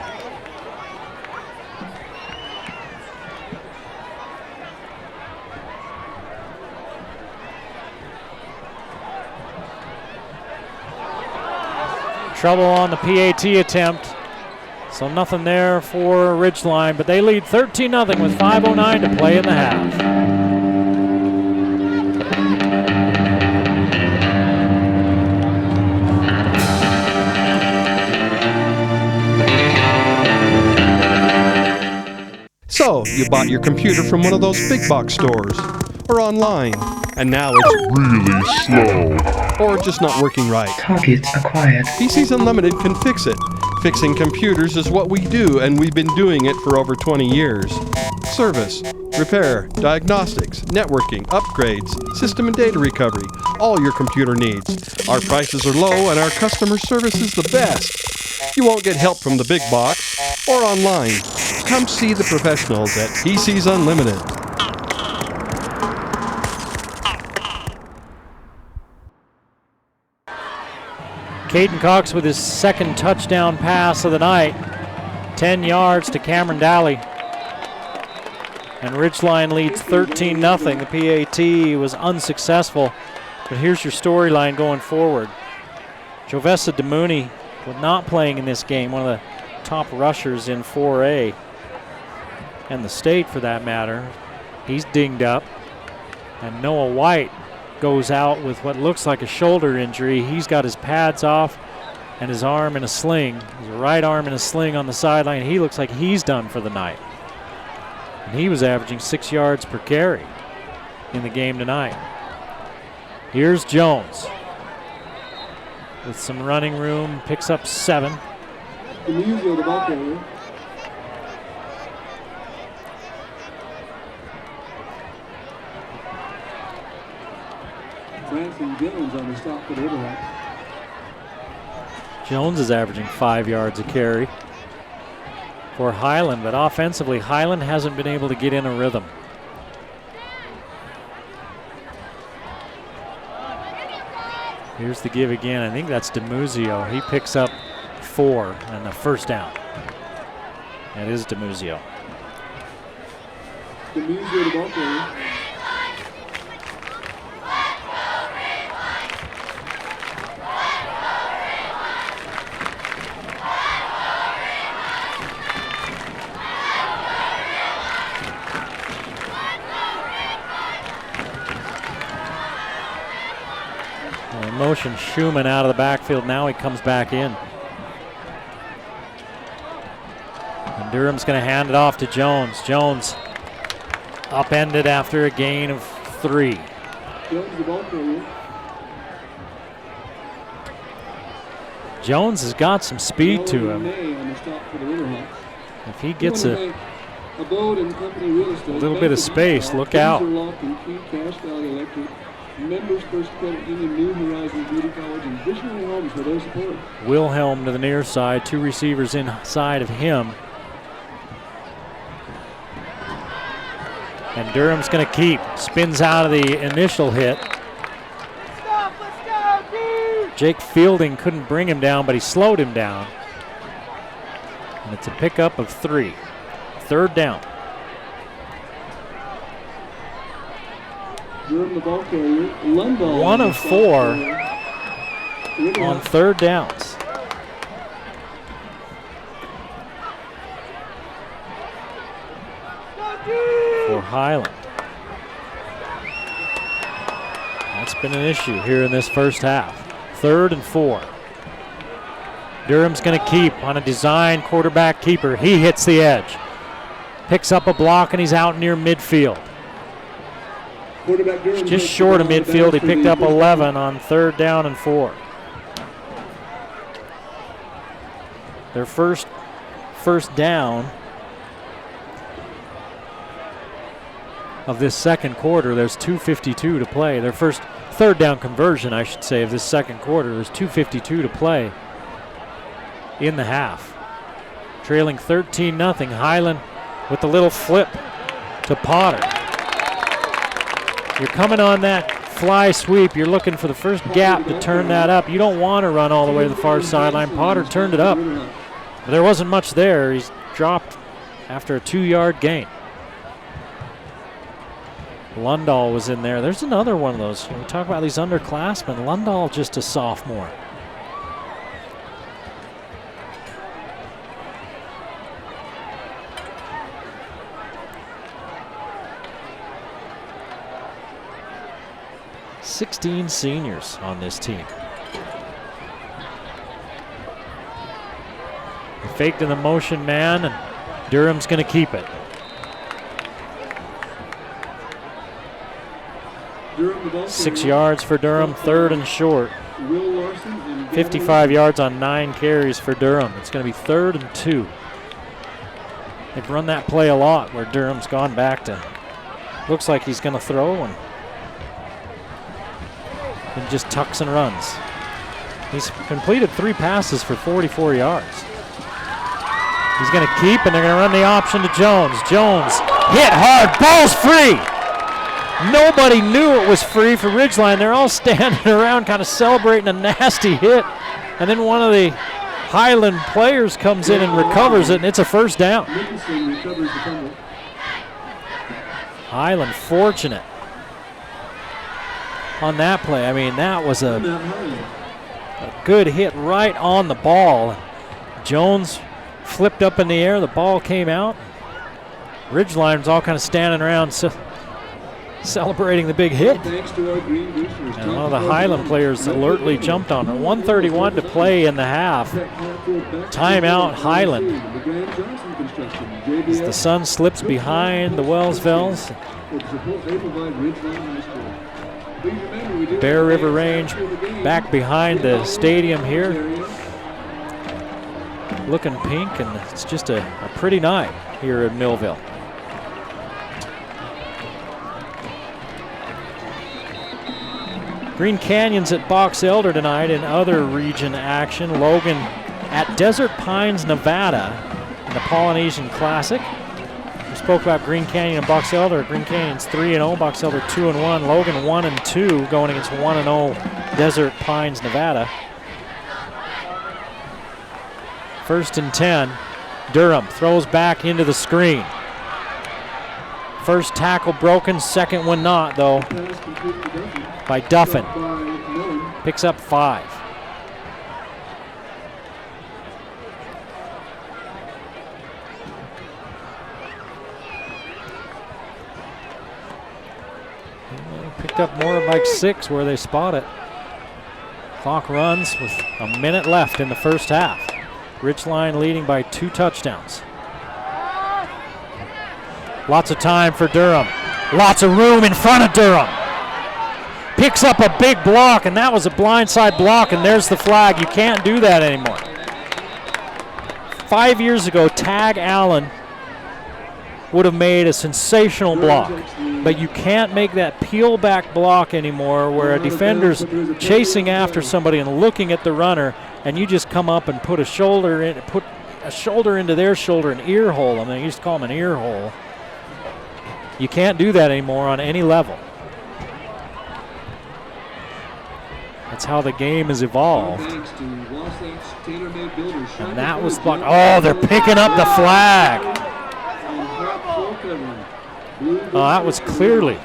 Trouble on the PAT attempt. So nothing there for Ridgeline, but they lead 13-0 with 5:09 to play in the half. So, you bought your computer from one of those big box stores, or online, and now it's really slow, or just not working right. Target acquired. PCs Unlimited can fix it. Fixing computers is what we do, and we've been doing it for over 20 years. Service, repair, diagnostics, networking, upgrades, system and data recovery, all your computer needs. Our prices are low and our customer service is the best. You won't get help from the big box or online. Come see the professionals at PCs Unlimited. Caden Cox with his second touchdown pass of the night. 10 yards to Cameron Daly. And Ridgeline leads 13-0. The PAT was unsuccessful. But here's your storyline going forward. Jovessa Demooney, with not playing in this game, one of the top rushers in 4A. And the state, for that matter. He's dinged up. And Noah White goes out with what looks like a shoulder injury. He's got his pads off and his arm in a sling. His right arm in a sling on the sideline. He looks like he's done for the night. And he was averaging 6 yards per carry in the game tonight. Here's Jones with some running room, picks up 7. On the stop for the Riverhawks. Jones is averaging 5 yards a carry for Highland, but offensively, Highland hasn't been able to get in a rhythm. Here's the give again. I think that's DeMuzio. He picks up 4 and the first down. That is DeMuzio. DeMuzio the ball carrier. Motion Schumann out of the backfield. Now he comes back in. And Durham's going to hand it off to Jones. Jones upended after a gain of 3. Jones, the ball carrier. Jones has got some speed to him. On the stop for the Riverhawks. If he gets a Abode and Company Real Estate, little bit of space, look out. Lock and Key, Cash Valley Electric, Members First Credit Union, New Horizons Beauty College, and Visionary Homes for their support. Wilhelm to the near side, 2 receivers inside of him. And Durham's going to keep. Spins out of the initial hit. Jake Fielding couldn't bring him down, but he slowed him down. And it's a pickup of 3. 3rd down. Durham, the ball carrier. Lundahl. 1 of 4 on 3rd downs. For Highland. That's been an issue here in this first half. 3rd and 4. Durham's going to keep on a design quarterback keeper. He hits the edge. Picks up a block and he's out near midfield. Just short of midfield. He picked up 11 on 3rd down and 4. Their first down of this second quarter. There's 2:52 to play. Their first 3rd down conversion, I should say, of this second quarter. There's 2:52 to play in the half. Trailing 13-0. Highland with the little flip to Potter. You're coming on that fly sweep. You're looking for the first gap to turn that up. You don't want to run all the way to the far sideline. Potter turned it up. But there wasn't much there. He's dropped after a 2-yard gain. Lundahl was in there. There's another one of those. We talk about these underclassmen. Lundahl just a sophomore. "16 seniors on this team." He faked in the motion man, and Durham's going to keep it. Durham, 6 yards for Durham, 3rd and short. 55 yards on 9 carries for Durham. It's going to be 3rd and 2. They've run that play a lot where Durham's gone back to, looks like he's going to throw and just tucks and runs. He's completed 3 passes for 44 yards. He's going to keep, and they're going to run the option to Jones. Jones hit hard, ball's free. Nobody knew it was free for Ridgeline. They're all standing around kind of celebrating a nasty hit. And then one of the Highland players comes in and recovers it, and it's a 1st down. Highland fortunate on that play. I mean, that was a good hit right on the ball. Jones flipped up in the air. The ball came out. Ridgeline's all kind of standing around celebrating the big hit. And one of the Highland players alertly jumped on it. 1:31 to play in the half. Timeout Highland. As the sun slips behind the Wellsvilles. Bear River Range back behind the stadium here. Looking pink, and it's just a pretty night here in Millville. Green Canyon's at Box Elder tonight in other region action. Logan at Desert Pines, Nevada in the Polynesian Classic. We spoke about Green Canyon and Box Elder. Green Canyon's 3-0, Box Elder 2-1. Logan 1-2 going against 1-0 Desert Pines, Nevada. 1st and 10. Durham throws back into the screen. First tackle broken, second one not, though, by Duffin. Picks up 5. Picked up more like 6 where they spot it. Clock runs with a minute left in the first half. Ridgeline leading by 2 touchdowns. Lots of time for Durham. Lots of room in front of Durham. Picks up a big block, and that was a blindside block, and there's the flag. You can't do that anymore. 5 years ago, Tag Allen would have made a sensational block, but you can't make that peel back block anymore where a defender's chasing after somebody and looking at the runner, and you just come up and put a shoulder into their shoulder, an ear hole. I mean, they used to call them an ear hole. You can't do that anymore on any level. That's how the game has evolved. And that was blocked. Oh, they're picking up the flag. Oh, that was clearly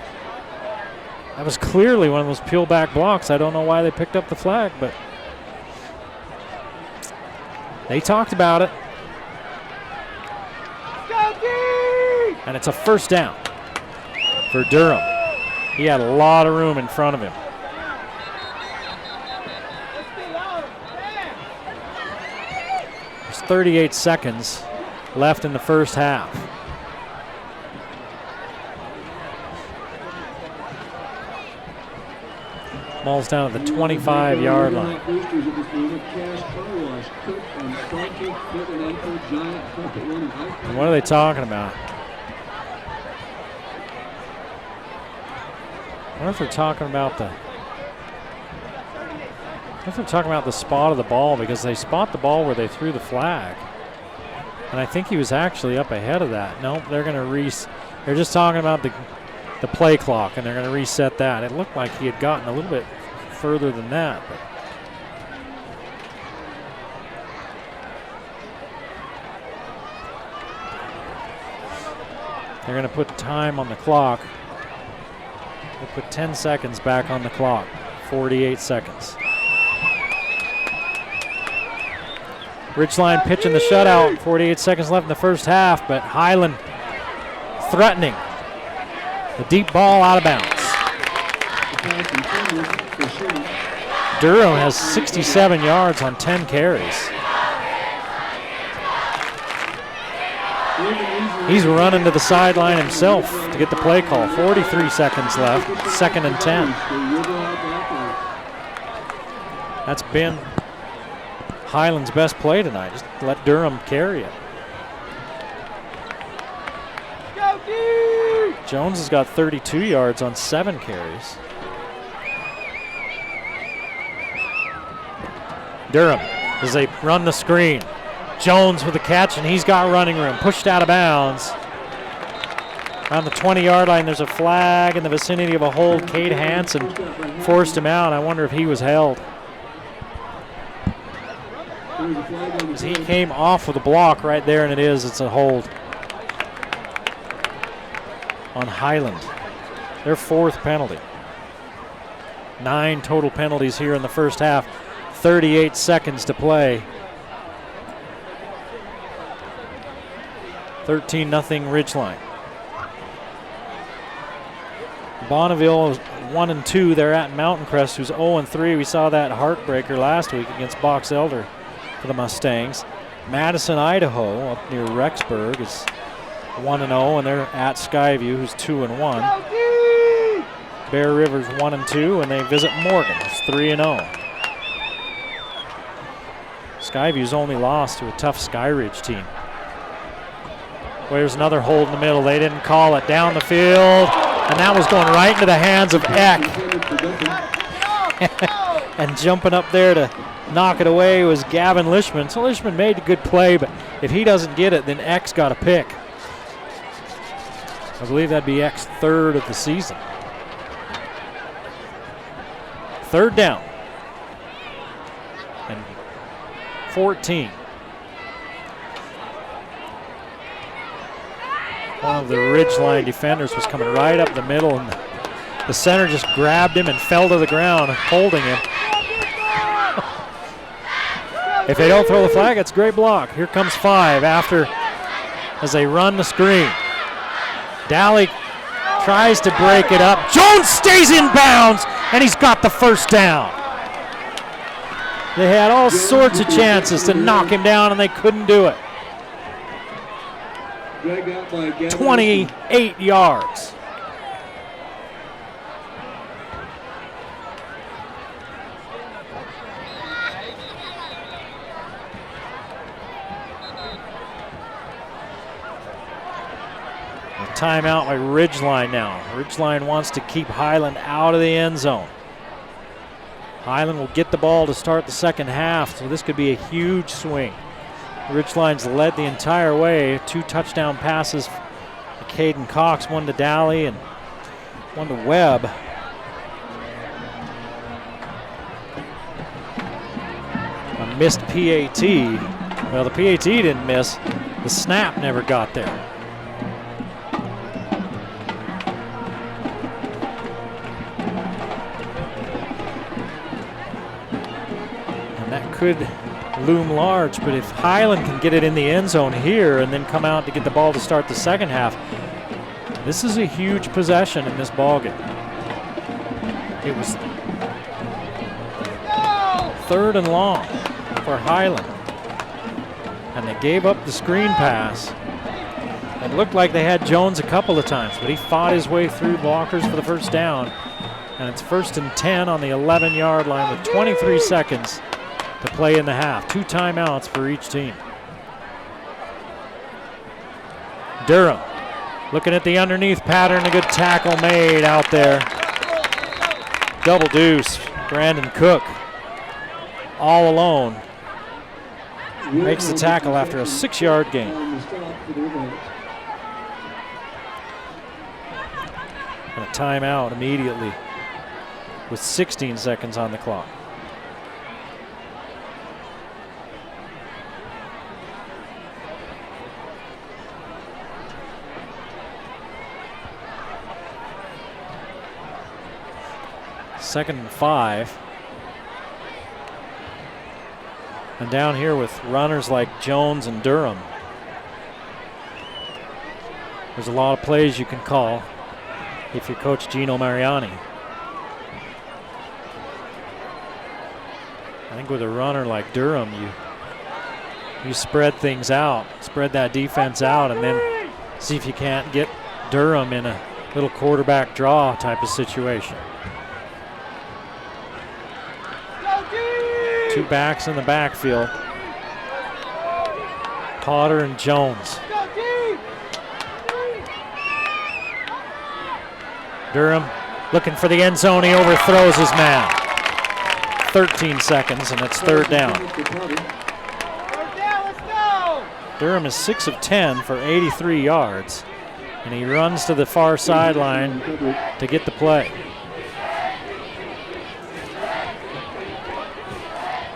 one of those peel back blocks. I don't know why they picked up the flag, but they talked about it. And it's a first down for Durham. He had a lot of room in front of him. There's 38 seconds left in the first half. Ball's down at the 25-yard line. And what are they talking about? I wonder if they're talking about the spot of the ball, because they spot the ball where they threw the flag. And I think he was actually up ahead of that. Nope, they're going to they're just talking about the play clock, and they're going to reset that. It looked like he had gotten a little bit further than that. But they're going to put time on the clock. They put 10 seconds back on the clock. 48 seconds. Ridgeline pitching the shutout. 48 seconds left in the first half, but Highland threatening. The deep ball out of bounds. Durham has 67 yards on 10 carries. He's running to the sideline himself to get the play call. 43 seconds left, 2nd and 10. That's been Highland's best play tonight. Just let Durham carry it. Jones has got 32 yards on 7 carries. Durham as they run the screen. Jones with the catch, and he's got running room. Pushed out of bounds. On the 20-yard line, there's a flag in the vicinity of a hold. Cade Hansen forced him out. I wonder if he was held. As he came off with a block right there, and it's a hold on Highland. Their 4th penalty. 9 total penalties here in the first half. 38 seconds to play. 13-0 Ridgeline. Bonneville is 1-2. They're at Mountain Crest, who's 0-3. We saw that heartbreaker last week against Box Elder for the Mustangs. Madison, Idaho, up near Rexburg, is 1-0, and they're at Skyview, who's 2-1. Bear River's 1-2, and they visit Morgan, who's 3-0. Skyview's only lost to a tough Skyridge team. There's another hold in the middle. They didn't call it. Down the field, and that was going right into the hands of Eck. And jumping up there to knock it away was Gavin Lishman. So Lishman made a good play, but if he doesn't get it, then Eck's got a pick. I believe that'd be Eck's 3rd of the season. 3rd down. And 14. One of the Ridgeline defenders was coming right up the middle, and the center just grabbed him and fell to the ground, holding him. If they don't throw the flag, it's a great block. Here comes 5 as they run the screen. Daly tries to break it up. Jones stays in bounds, and he's got the first down. They had all sorts of chances to knock him down, and they couldn't do it. Dragged out by Gavin. 28 yards. A timeout by Ridgeline now. Ridgeline wants to keep Highland out of the end zone. Highland will get the ball to start the second half, so this could be a huge swing. Ridgeline's led the entire way. 2 touchdown passes to Caden Cox, 1 to Daly and 1 to Webb. A missed PAT. Well, the PAT didn't miss. The snap never got there. And that could loom large, but if Highland can get it in the end zone here and then come out to get the ball to start the second half, this is a huge possession in this ballgame. It was 3rd and long for Highland, and they gave up the screen pass. It looked like they had Jones a couple of times, but he fought his way through blockers for the first down, and it's 1st and 10 on the 11-yard line with 23 seconds to play in the half. 2 timeouts for each team. Durham looking at the underneath pattern. A good tackle made out there. Double deuce. Brandon Cook all alone makes the tackle after a 6-yard gain. And a timeout immediately with 16 seconds on the clock. Second and 5. And down here with runners like Jones and Durham, there's a lot of plays you can call if you're Coach Gino Mariani. I think with a runner like Durham, you spread things out, spread that defense out, and then see if you can't get Durham in a little quarterback draw type of situation. 2 backs in the backfield. Potter and Jones. Durham looking for the end zone. He overthrows his man. 13 seconds, and it's 3rd down. Durham is 6 of 10 for 83 yards, and he runs to the far sideline to get the play.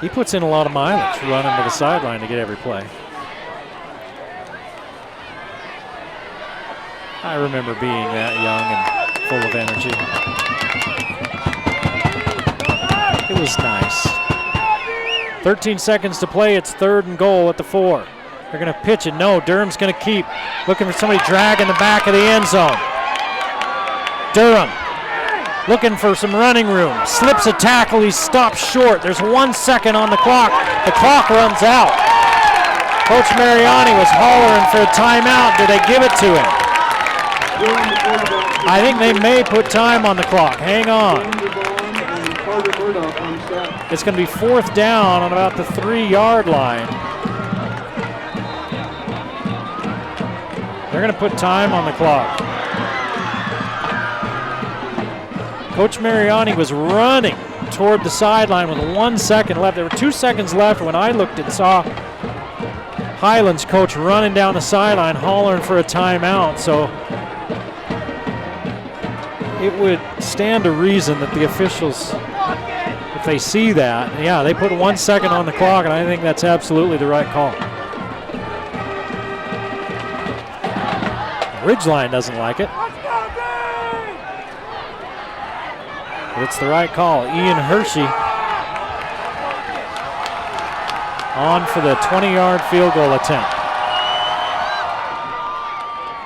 He puts in a lot of mileage running to the sideline to get every play. I remember being that young and full of energy. It was nice. 13 seconds to play. It's 3rd and goal at the 4. They're going to pitch it. No, Durham's going to keep looking for somebody dragging the back of the end zone. Durham looking for some running room. Slips a tackle. He stops short. There's 1 second on the clock. The clock runs out. Coach Mariani was hollering for a timeout. Did they give it to him? I think they may put time on the clock. Hang on. It's going to be 4th down on about the 3-yard line. They're going to put time on the clock. Coach Mariani was running toward the sideline with 1 second left. There were 2 seconds left when I looked and saw Highlands coach running down the sideline hollering for a timeout. So it would stand to reason that the officials, if they see that, yeah, they put 1 second on the clock, and I think that's absolutely the right call. Ridgeline doesn't like it. But it's the right call. Ian Hershey on for the 20-yard field goal attempt.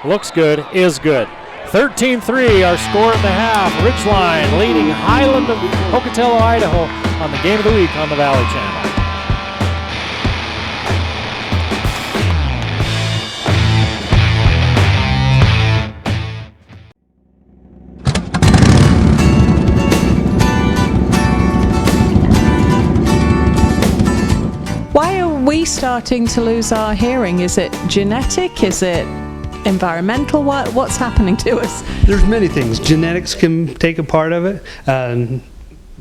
Looks good, is good. 13-3, our score at the half. Ridgeline leading Highland of Pocatello, Idaho on the Game of the Week on the Valley Channel. we starting to lose our hearing? Is it genetic? Is it environmental? What's happening to us? There's many things. Genetics can take a part of it.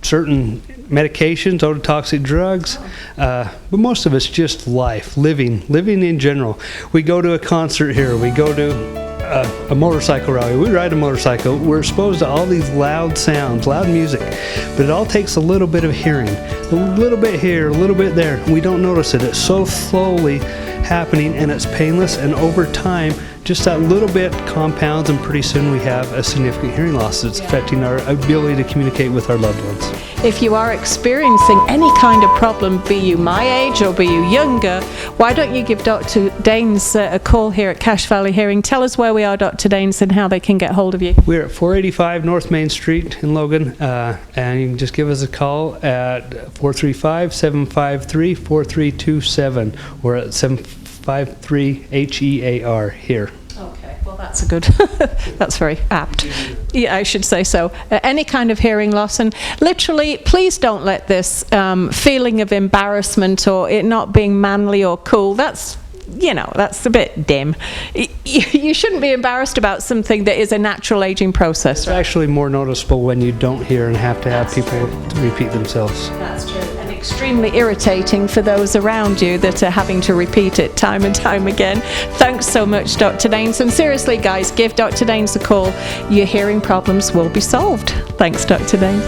Certain medications, ototoxic drugs, but most of it's just life, living in general. We go to a concert here, we go to a motorcycle rally, we ride a motorcycle, we're exposed to all these loud sounds, loud music, but it all takes a little bit of hearing, a little bit here, a little bit there. We don't notice it. It's so slowly happening and it's painless, and over time just that little bit compounds, and pretty soon we have a significant hearing loss that's affecting our ability to communicate with our loved ones. If you are experiencing any kind of problem, be you my age or be you younger, why don't you give Dr. Daines a call here at Cache Valley Hearing? Tell us where we are, Dr. Daines, and how they can get hold of you. We're at 485 North Main Street in Logan, and you can just give us a call at 435-753-4327 or at 753-HEAR here. Okay, well that's a good, that's very apt. Yeah, I should say so. Any kind of hearing loss, and literally, please don't let this feeling of embarrassment or it not being manly or cool, that's a bit dim. You shouldn't be embarrassed about something that is a natural aging process. It's actually more noticeable when you don't hear and have to have people repeat themselves. That's true. And extremely irritating for those around you that are having to repeat it time and time again. Thanks so much, Dr. Daines. And seriously, guys, give Dr. Daines a call. Your hearing problems will be solved. Thanks, Dr. Daines.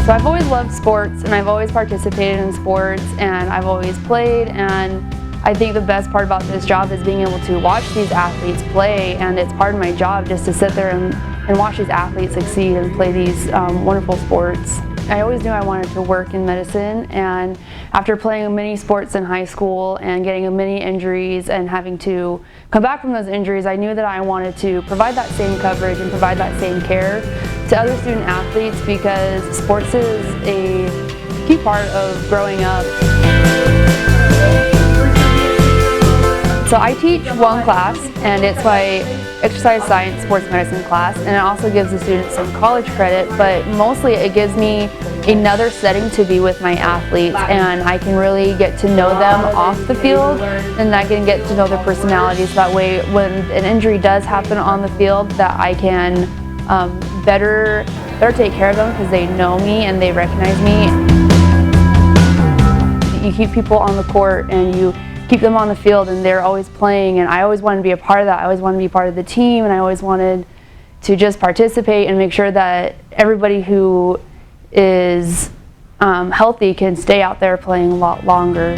So I've always loved sports, and I've always participated in sports, and I've always played, and I think the best part about this job is being able to watch these athletes play, and it's part of my job just to sit there and watch these athletes succeed and play these wonderful sports. I always knew I wanted to work in medicine, and after playing many sports in high school and getting many injuries and having to come back from those injuries, I knew that I wanted to provide that same coverage and provide that same care to other student athletes, because sports is a key part of growing up. So I teach one class, and it's my exercise science sports medicine class, and it also gives the students some college credit, but mostly it gives me another setting to be with my athletes, and I can really get to know them off the field, and I can get to know their personalities. That way when an injury does happen on the field, that I can better take care of them because they know me and they recognize me. You keep people on the court and you keep them on the field, and they're always playing, and I always wanted to be a part of that. I always wanted to be part of the team, and I always wanted to just participate and make sure that everybody who is healthy can stay out there playing a lot longer.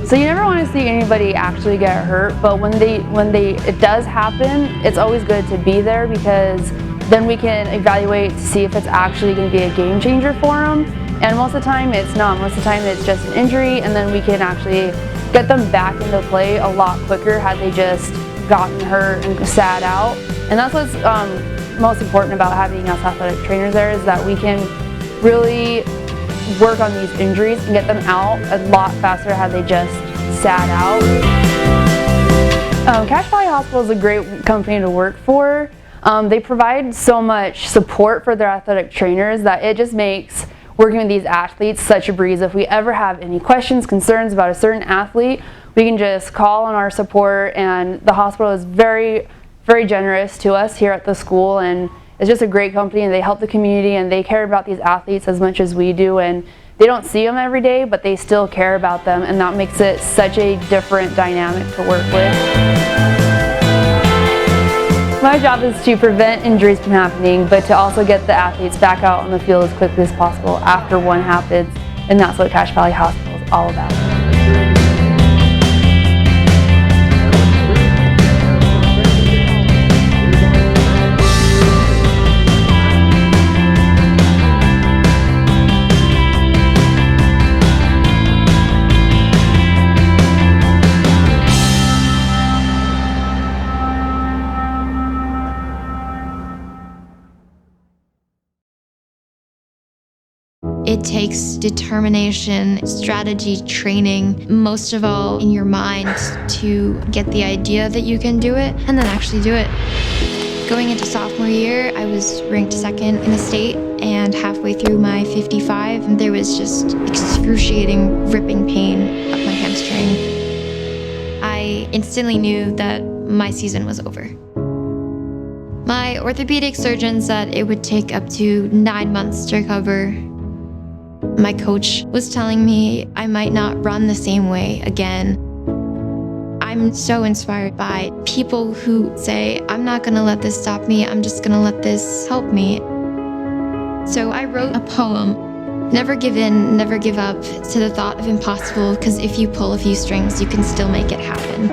So you never want to see anybody actually get hurt, but when it does happen, it's always good to be there, because then we can evaluate to see if it's actually going to be a game changer for them. And most of the time it's not. Most of the time it's just an injury, and then we can actually get them back into play a lot quicker had they just gotten hurt and sat out. And that's what's most important about having us athletic trainers there, is that we can really work on these injuries and get them out a lot faster had they just sat out. Cache Valley Hospital is a great company to work for. They provide so much support for their athletic trainers that it just makes working with these athletes such a breeze. If we ever have any questions, concerns about a certain athlete, we can just call on our support, and the hospital is very, very generous to us here at the school, and it's just a great company, and they help the community, and they care about these athletes as much as we do, and they don't see them every day, but they still care about them, and that makes it such a different dynamic to work with. My job is to prevent injuries from happening, but to also get the athletes back out on the field as quickly as possible after one happens, and that's what Cache Valley Hospital is all about. It takes determination, strategy, training, most of all in your mind to get the idea that you can do it and then actually do it. Going into sophomore year, I was ranked second in the state, and halfway through my 55, there was just excruciating, ripping pain up my hamstring. I instantly knew that my season was over. My orthopedic surgeon said it would take up to 9 months to recover. My coach was telling me I might not run the same way again. I'm so inspired by people who say, I'm not gonna let this stop me, I'm just gonna let this help me. So I wrote a poem, never give in, never give up to the thought of impossible, because if you pull a few strings, you can still make it happen.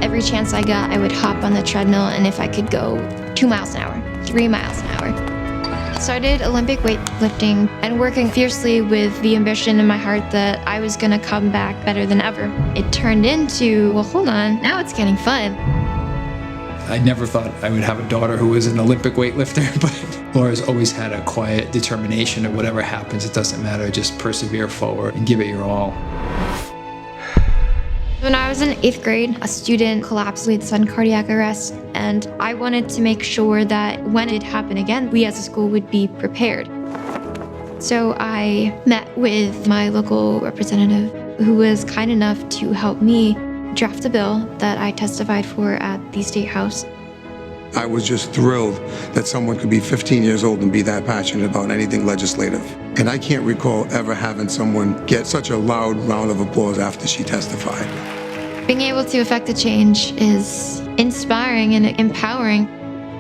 Every chance I got, I would hop on the treadmill, and if I could go 2 miles an hour, 3 miles an hour. Started Olympic weightlifting and working fiercely with the ambition in my heart that I was gonna come back better than ever. It turned into, well, hold on, now it's getting fun. I never thought I would have a daughter who was an Olympic weightlifter, but Laura's always had a quiet determination that whatever happens, it doesn't matter, just persevere forward and give it your all. When I was in 8th grade, a student collapsed with sudden cardiac arrest, and I wanted to make sure that when it happened again, we as a school would be prepared. So I met with my local representative, who was kind enough to help me draft a bill that I testified for at the State House. I was just thrilled that someone could be 15 years old and be that passionate about anything legislative. And I can't recall ever having someone get such a loud round of applause after she testified. Being able to affect a change is inspiring and empowering.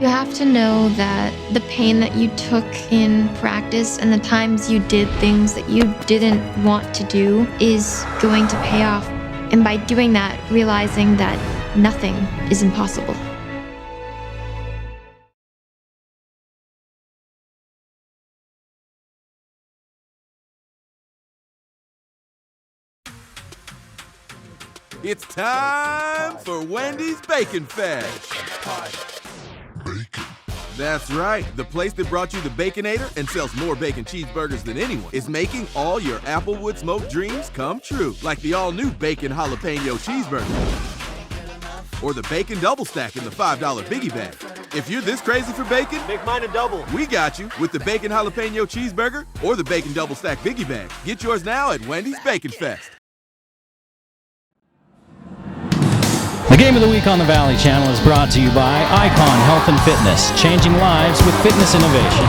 You have to know that the pain that you took in practice and the times you did things that you didn't want to do is going to pay off. And by doing that, realizing that nothing is impossible. It's time for Wendy's Bacon Fest. Bacon. That's right. The place that brought you the Baconator and sells more bacon cheeseburgers than anyone is making all your Applewood smoked dreams come true. Like the all-new Bacon Jalapeno Cheeseburger. Or the Bacon Double Stack in the $5 Biggie Bag. If you're this crazy for bacon, make mine a double. We got you with the Bacon Jalapeno Cheeseburger or the Bacon Double Stack Biggie Bag. Get yours now at Wendy's Bacon Fest. The Game of the Week on the Valley Channel is brought to you by MICON Health and Fitness, changing lives with fitness innovation.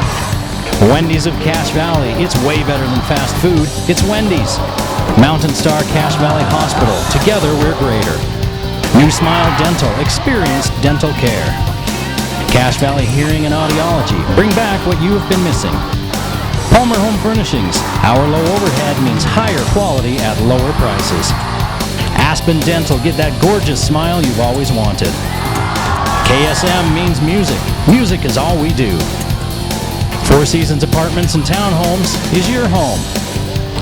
Wendy's of Cache Valley, it's way better than fast food, it's Wendy's. Mountain Star Cache Valley Hospital, together we're greater. New Smile Dental, experienced dental care. Cache Valley Hearing and Audiology, bring back what you have been missing. Palmer Home Furnishings, our low overhead means higher quality at lower prices. Aspen Dental, get that gorgeous smile you've always wanted. KSM means music. Music is all we do. Four Seasons Apartments and Townhomes is your home.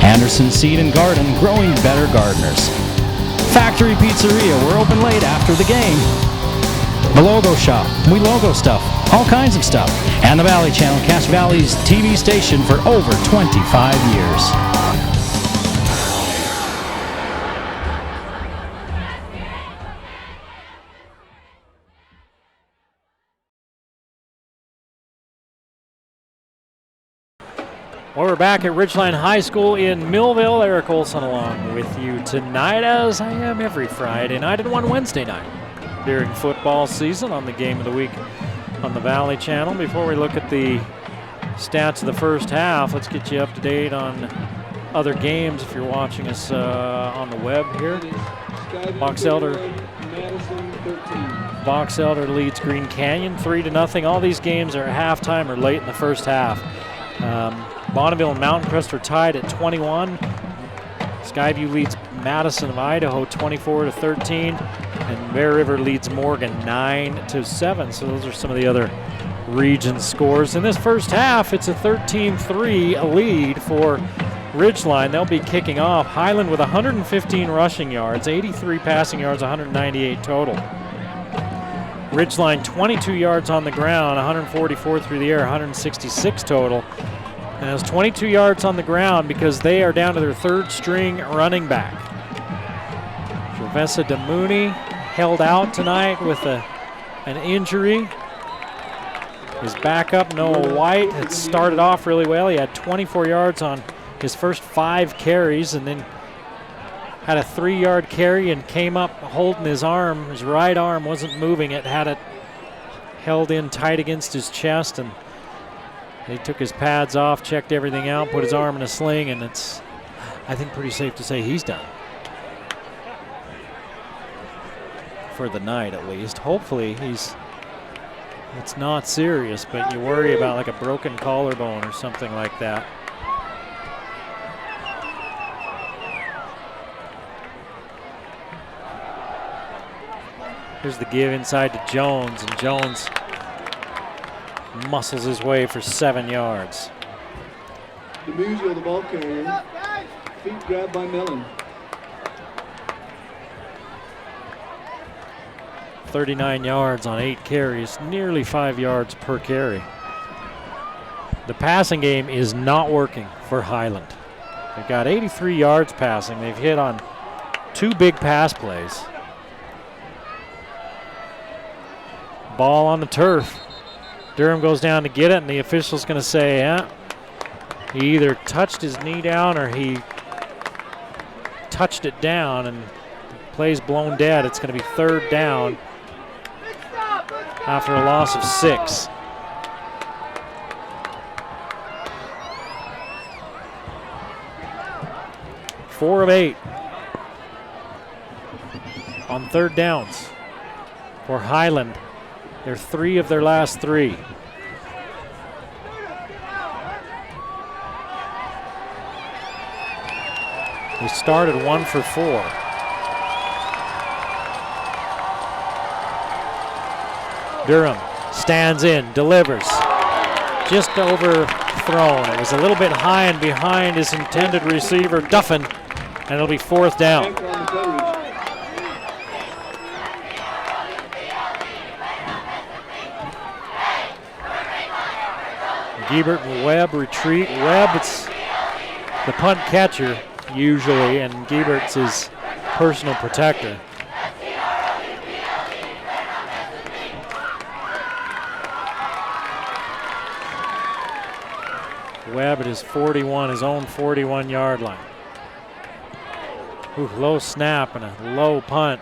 Anderson Seed and Garden, growing better gardeners. Factory Pizzeria, we're open late after the game. Welogo Shop, we logo stuff, all kinds of stuff. And the Valley Channel, Cache Valley's TV station for over 25 years. Well, we're back at Ridgeline High School in Millville. Eric Olson along with you tonight, as I am every Friday night and one Wednesday night during football season on the Game of the Week on the Valley Channel. Before we look at the stats of the first half, let's get you up to date on other games if you're watching us on the web here. Box Elder leads Green Canyon 3-0. All these games are at halftime or late in the first half. Bonneville and Mountain Crest are tied at 21. Skyview leads Madison of Idaho 24-13, and Bear River leads Morgan 9-7. So those are some of the other region scores. In this first half, it's a 13-3 lead for Ridgeline. They'll be kicking off. Highland with 115 rushing yards, 83 passing yards, 198 total. Ridgeline 22 yards on the ground, 144 through the air, 166 total. And it was 22 yards on the ground because they are down to their third string running back. Sylvester DeMooney held out tonight with an injury. His backup, Noah White, had started off really well. He had 24 yards on his first 5 carries and then had a 3-yard carry and came up holding his arm. His right arm wasn't moving. It had it held in tight against his chest, and he took his pads off, checked everything out, put his arm in a sling, and it's, I think, pretty safe to say he's done. For the night, at least. Hopefully it's not serious, but you worry about like a broken collarbone or something like that. Here's the give inside to Jones, and Jones muscles his way for 7 yards. DeMuzio, the ball carrier. Feet grabbed by Mellon. 39 yards on 8 carries, nearly 5 yards per carry. The passing game is not working for Highland. They've got 83 yards passing. They've hit on 2 big pass plays. Ball on the turf. Durham goes down to get it, and the official's going to say, yeah, he either touched his knee down or he touched it down, and the play's blown dead. It's going to be 3rd down after a loss of 6. Four of 8 on 3rd downs for Highland. They're 3 of their last 3. They started 1 for 4. Durham stands in, delivers. Just overthrown. It was a little bit high and behind his intended receiver, Duffin, and it'll be 4th down. Giebert and Webb retreat. Webb's the punt catcher usually, and Giebert's his personal protector. Webb at his 41, his own 41-yard line. Ooh, low snap and a low punt.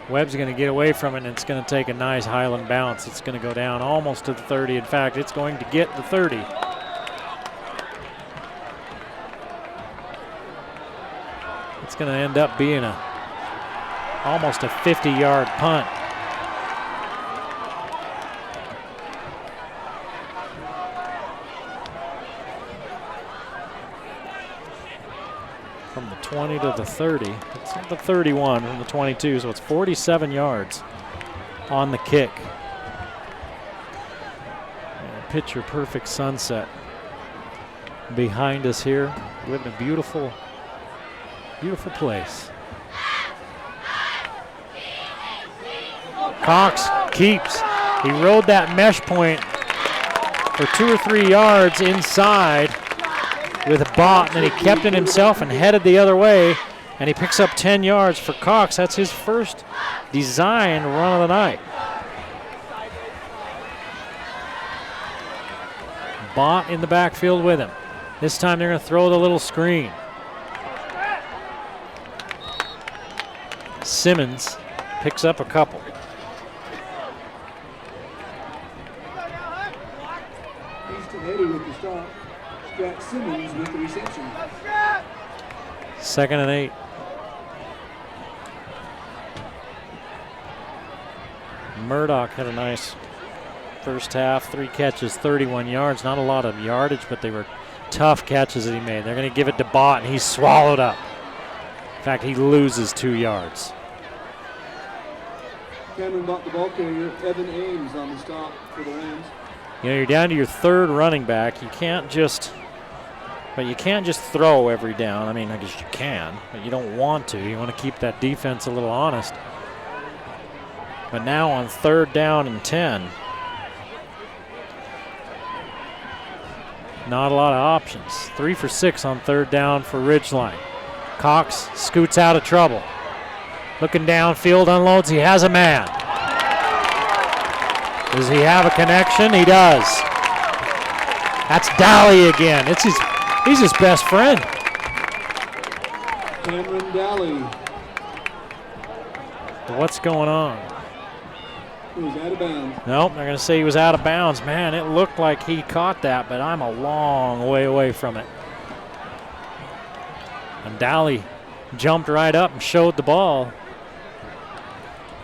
Webb's going to get away from it, and it's going to take a nice Highland bounce. It's going to go down almost to the 30. In fact, it's going to get the 30. It's going to end up being almost a 50-yard punt. From the 20 to the 30. It's the 31 from the 22, so it's 47 yards on the kick. And picture perfect sunset behind us here. We live in a beautiful, beautiful place. Cox keeps. He rode that mesh point for 2 or 3 yards inside with a bot, and then he kept it himself and headed the other way, and he picks up 10 yards for Cox. That's his first design run of the night. Bot in the backfield with him. This time they're going to throw the little screen. Simmons picks up a couple. Easton Eddy with the stop. Jack Simmons with the reception. 2nd and 8. Murdoch had a nice first half, 3 catches, 31 yards. Not a lot of yardage, but they were tough catches that he made. They're going to give it to Bott, and he's swallowed up. In fact, he loses 2 yards. Cameron Bott, the ball carrier. Evan Ames on the stop for the Rams. You know, you're down to your 3rd running back. You can't just throw every down. I mean, I guess you can, but you don't want to. You want to keep that defense a little honest. But now on 3rd down and 10, Not a lot of options. 3 for 6 on third down for Ridgeline. Cox scoots out of trouble. Looking downfield, unloads. He has a man. Does he have a connection? He does. That's Daly again. He's his best friend. Cameron Daly. What's going on? He was out of bounds. Nope, they're going to say he was out of bounds. Man, it looked like he caught that, but I'm a long way away from it. And Daly jumped right up and showed the ball.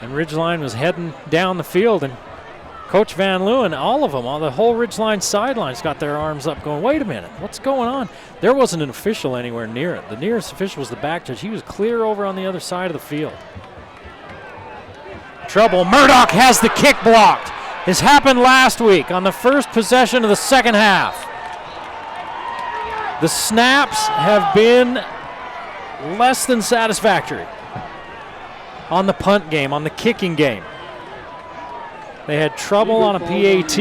And Ridgeline was heading down the field, and Coach Van Leeuwen, all of them, the whole Ridgeline sidelines got their arms up going, wait a minute, what's going on? There wasn't an official anywhere near it. The nearest official was the back judge. He was clear over on the other side of the field. Trouble. Murdoch has the kick blocked. This happened last week on the first possession of the second half. The snaps have been less than satisfactory on the punt game, on the kicking game. They had trouble on a PAT,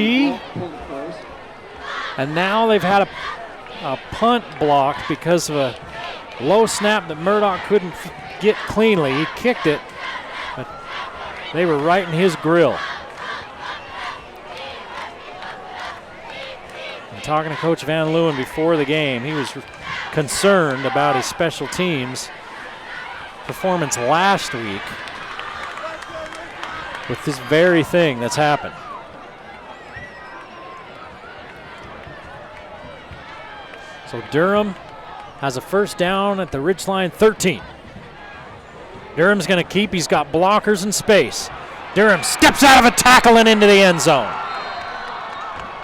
and now they've had a punt blocked because of a low snap that Murdoch couldn't get cleanly. He kicked it, but they were right in his grill. And talking to Coach Van Leeuwen before the game, he was concerned about his special teams performance last week with this very thing that's happened. So Durham has a first down at the Ridgeline 13. Durham's going to keep. He's got blockers and space. Durham steps out of a tackle and into the end zone.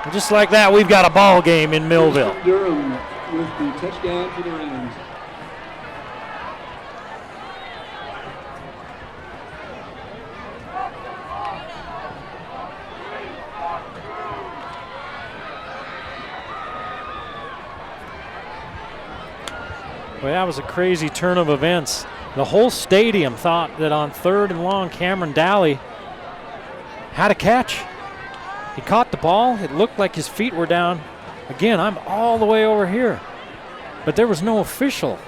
And just like that, we've got a ball game in Millville. Durham with the touchdown for the Rams. Well, that was a crazy turn of events. The whole stadium thought that on third and long, Cameron Daly had a catch. He caught the ball. It looked like his feet were down. Again, I'm all the way over here. But there was no official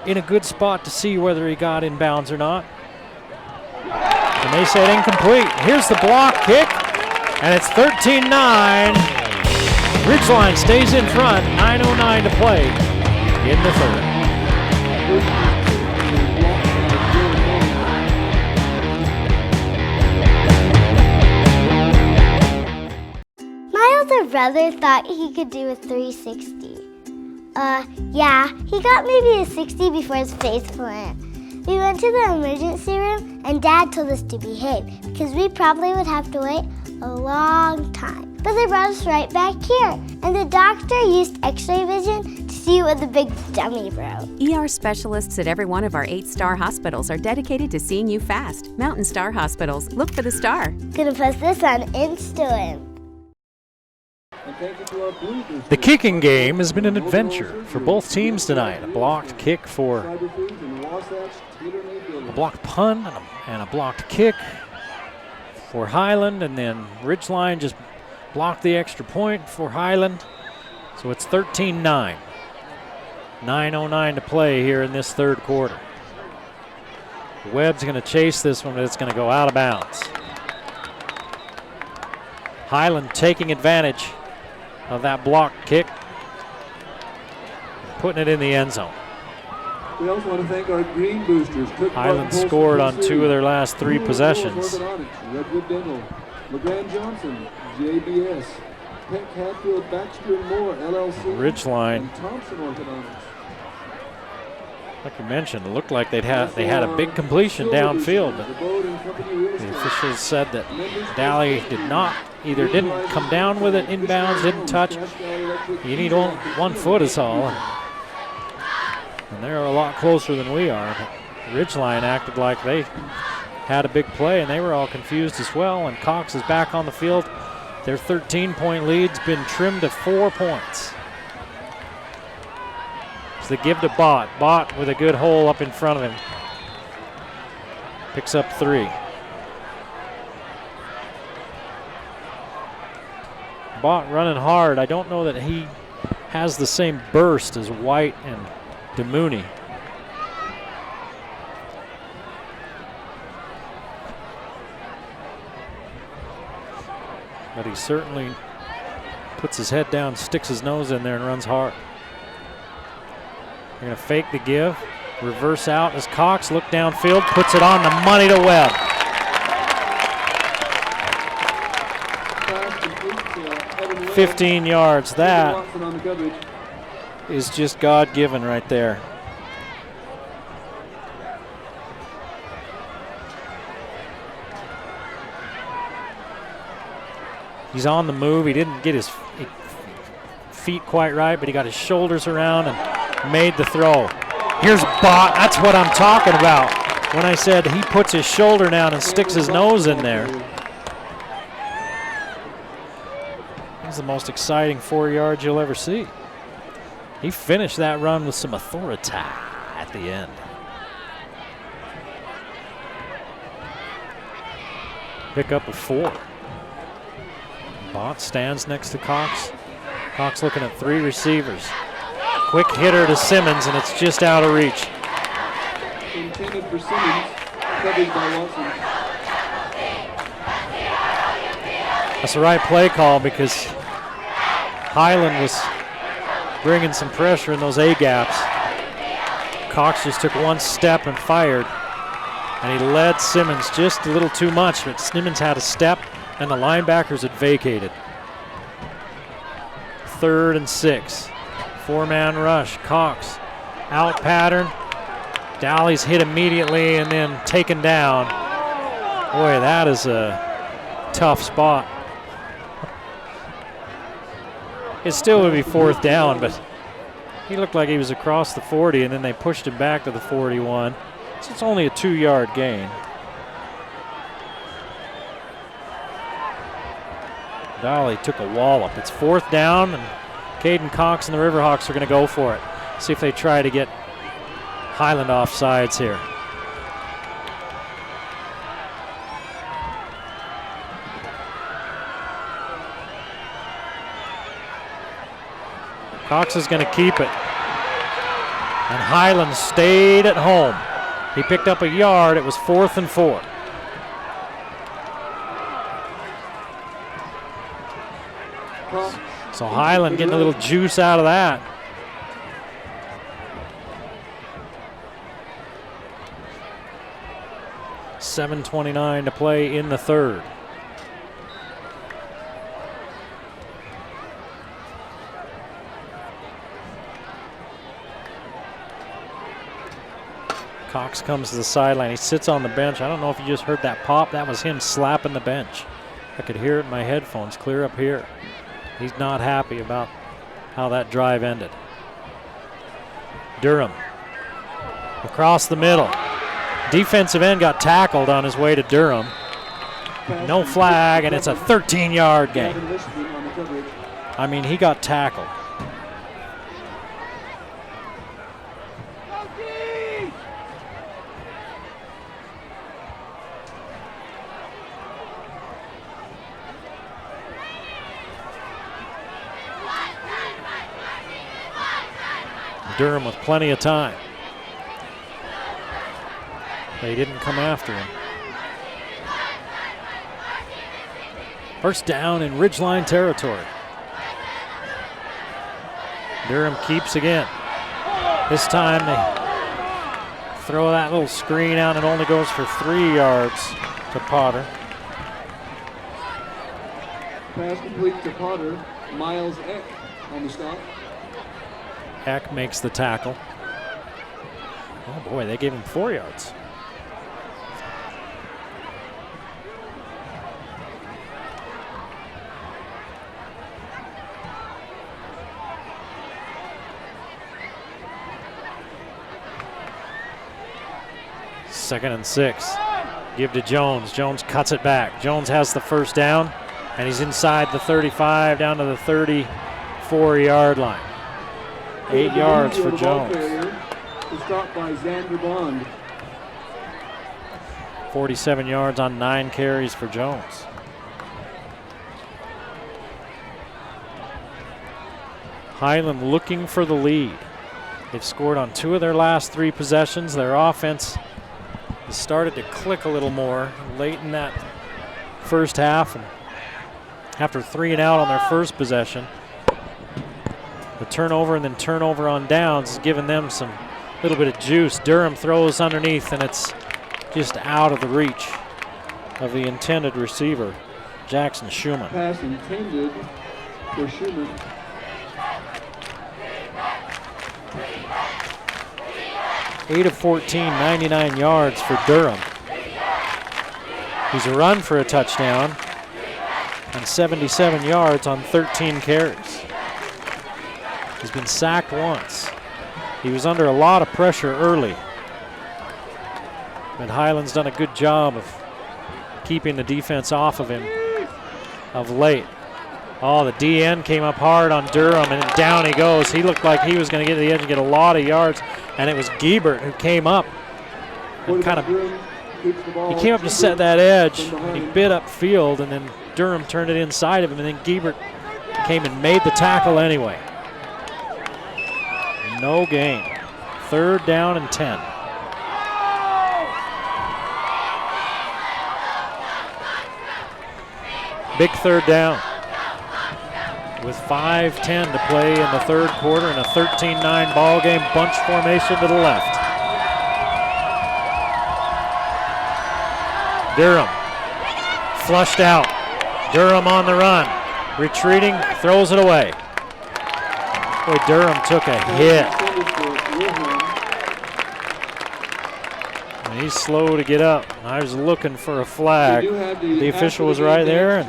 in a good spot to see whether he got in bounds or not. And they said incomplete. Here's the block kick, and it's 13-9. Ridgeline stays in front, 9:09 to play in the third. My older brother thought he could do a 360. Yeah, he got maybe a 60 before his face plant. We went to the emergency room and Dad told us to behave because we probably would have to wait a long time. But they brought us right back here, and the doctor used x-ray vision to see what the big dummy broke. ER specialists at every one of our 8-star hospitals are dedicated to seeing you fast. Mountain Star Hospitals. Look for the star. Gonna post this on Insta. The kicking game has been an adventure for both teams tonight. A blocked kick for a blocked punt and a blocked kick for Highland, and then Ridgeline just blocked the extra point for Highland. So it's 13-9. 9:09 to play here in this third quarter. Webb's going to chase this one, but it's going to go out of bounds. Highland taking advantage of that blocked kick, putting it in the end zone. We also want to thank our green boosters. Highland scored on 2 of their last 3 possessions. Redwood Dental, LeGrand Johnson, JBS, Peck Hatfield, Baxter & Moore, LLC, Ridgeline, and Thompson Orthodontics. like you mentioned, it looked like they had a big completion downfield, but the officials said that Daly didn't come down with it inbounds, didn't touch. You need one foot is all. And they're a lot closer than we are. But Ridgeline acted like they had a big play, and they were all confused as well. And Cox is back on the field. Their 13-point lead's been trimmed to 4 points. So they give to Bott. Bott with a good hole up in front of him. Picks up 3. Bott running hard. I don't know that he has the same burst as White and DeMooney. But he certainly puts his head down, sticks his nose in there, and runs hard. They're going to fake the give, reverse out as Cox, look downfield, puts it on the money to Webb. 15 yards. That is just God-given right there. He's on the move. He didn't get his feet quite right, but he got his shoulders around and made the throw. Here's Bott. That's what I'm talking about when I said he puts his shoulder down and sticks his nose in there. He's the most exciting 4 yards you'll ever see. He finished that run with some authority at the end. Pick up a 4. Bott stands next to Cox. Cox looking at 3 receivers. Quick hitter to Simmons, and it's just out of reach. Intended for Simmons, covered by Watson. That's the right play call because Highland was bringing some pressure in those A-gaps. Cox just took one step and fired, and he led Simmons just a little too much, but Simmons had a step, and the linebackers had vacated. 3rd and 6. 4-man rush. Cox out pattern. Dowley's hit immediately and then taken down. Boy, that is a tough spot. It still would be 4th down, but he looked like he was across the 40, and then they pushed him back to the 41. So it's only a 2-yard gain. Dowley took a wallop. It's 4th down, and Caden Cox and the Riverhawks are going to go for it. See if they try to get Highland off sides here. Cox is going to keep it. And Highland stayed at home. He picked up a yard. It was 4th and 4. So Highland getting a little juice out of that. $7:29 to play in the 3rd. Cox comes to the sideline. He sits on the bench. I don't know if you just heard that pop. That was him slapping the bench. I could hear it in my headphones clear up here. He's not happy about how that drive ended. Durham across the middle. Defensive end got tackled on his way to Durham. No flag, and it's a 13-yard gain. I mean, he got tackled. Durham with plenty of time. They didn't come after him. First down in Ridgeline territory. Durham keeps again. This time they throw that little screen out and it only goes for 3 yards to Potter. Pass complete to Potter. Miles Eck on the stop. Eck makes the tackle. Oh boy, they gave him 4 yards. Second and 6. Give to Jones. Jones cuts it back. Jones has the first down, and he's inside the 35 down to the 34-yard line. 8 yards for Jones. Stopped by Xander Bond. 47 yards on 9 carries for Jones. Highland looking for the lead. They've scored on 2 of their last 3 possessions. Their offense has started to click a little more late in that first half. And after 3 and out on their first possession, the turnover and then turnover on downs has given them some little bit of juice. Durham throws underneath, and it's just out of the reach of the intended receiver, Jackson Schumann. Pass intended for Schumann. Eight of 14, 99 yards for Durham. He's run for a touchdown and 77 yards on 13 carries. He's been sacked once. He was under a lot of pressure early, but Highland's done a good job of keeping the defense off of him of late. Oh, the DN came up hard on Durham, and down he goes. He looked like he was going to get to the edge and get a lot of yards, and it was Giebert who came up and he came up to set that edge, and he bit up field, and then Durham turned it inside of him, and then Giebert came and made the tackle anyway. No gain. 3rd down and 10. Big 3rd down with 5:10 to play in the 3rd quarter and a 13-9 ball game. Bunch formation to the left. Durham flushed out. Durham on the run. Retreating, throws it away. Boy, Durham took a hit. And he's slow to get up. I was looking for a flag. The official was right there.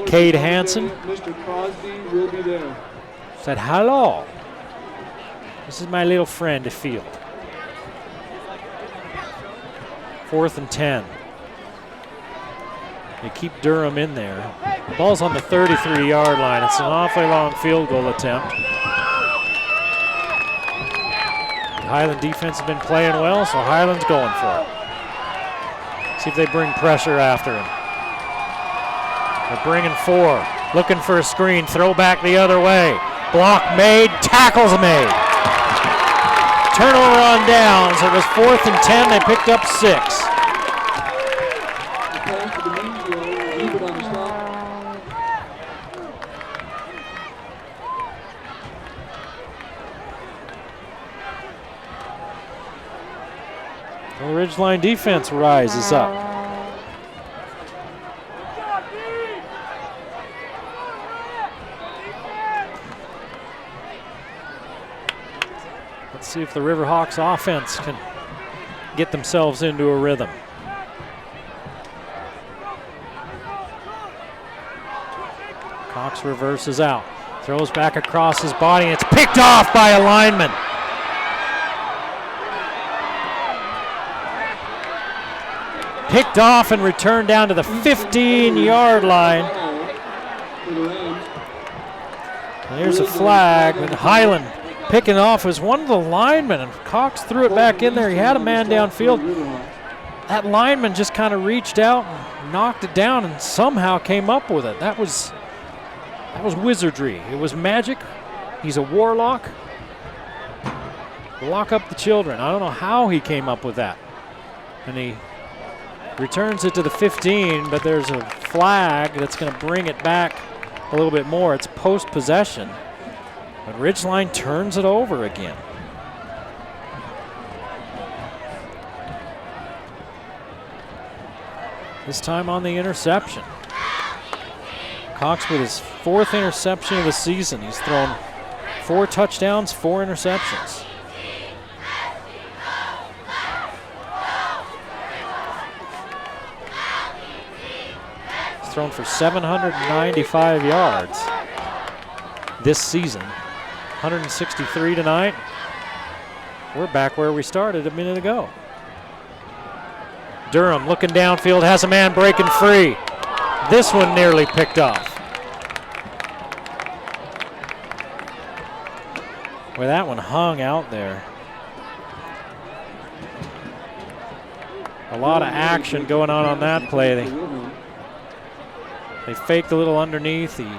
Cade Hansen Mr. Crosby will be there. said, "Hello. This is my little friend to field." 4th and 10. They keep Durham in there. The ball's on the 33-yard line. It's an awfully long field goal attempt. The Highland defense has been playing well, so Highland's going for it. See if they bring pressure after him. They're bringing 4. Looking for a screen. Throw back the other way. Block made. Tackles made. Turnover on downs. It was 4th and 10. They picked up 6. The Ridgeline defense rises up. Let's see if the Riverhawks offense can get themselves into a rhythm. Cox reverses out, throws back across his body, and it's picked off by a lineman. Picked off and returned down to the 15-yard line. And there's a flag, and Highland picking off was one of the linemen, and Cox threw it back in there. He had a man downfield. That lineman just kind of reached out and knocked it down and somehow came up with it. That was wizardry. It was magic. He's a warlock. Lock up the children. I don't know how he came up with that. And he returns it to the 15, but there's a flag that's going to bring it back a little bit more. It's post-possession, but Ridgeline turns it over again. This time on the interception. Cox with his 4th interception of the season. He's thrown 4 touchdowns, 4 interceptions. Thrown for 795 yards this season. 163 tonight. We're back where we started a minute ago. Durham looking downfield, has a man breaking free. This one nearly picked off. Well, that one hung out there. A lot of action going on that play. They faked a little underneath. He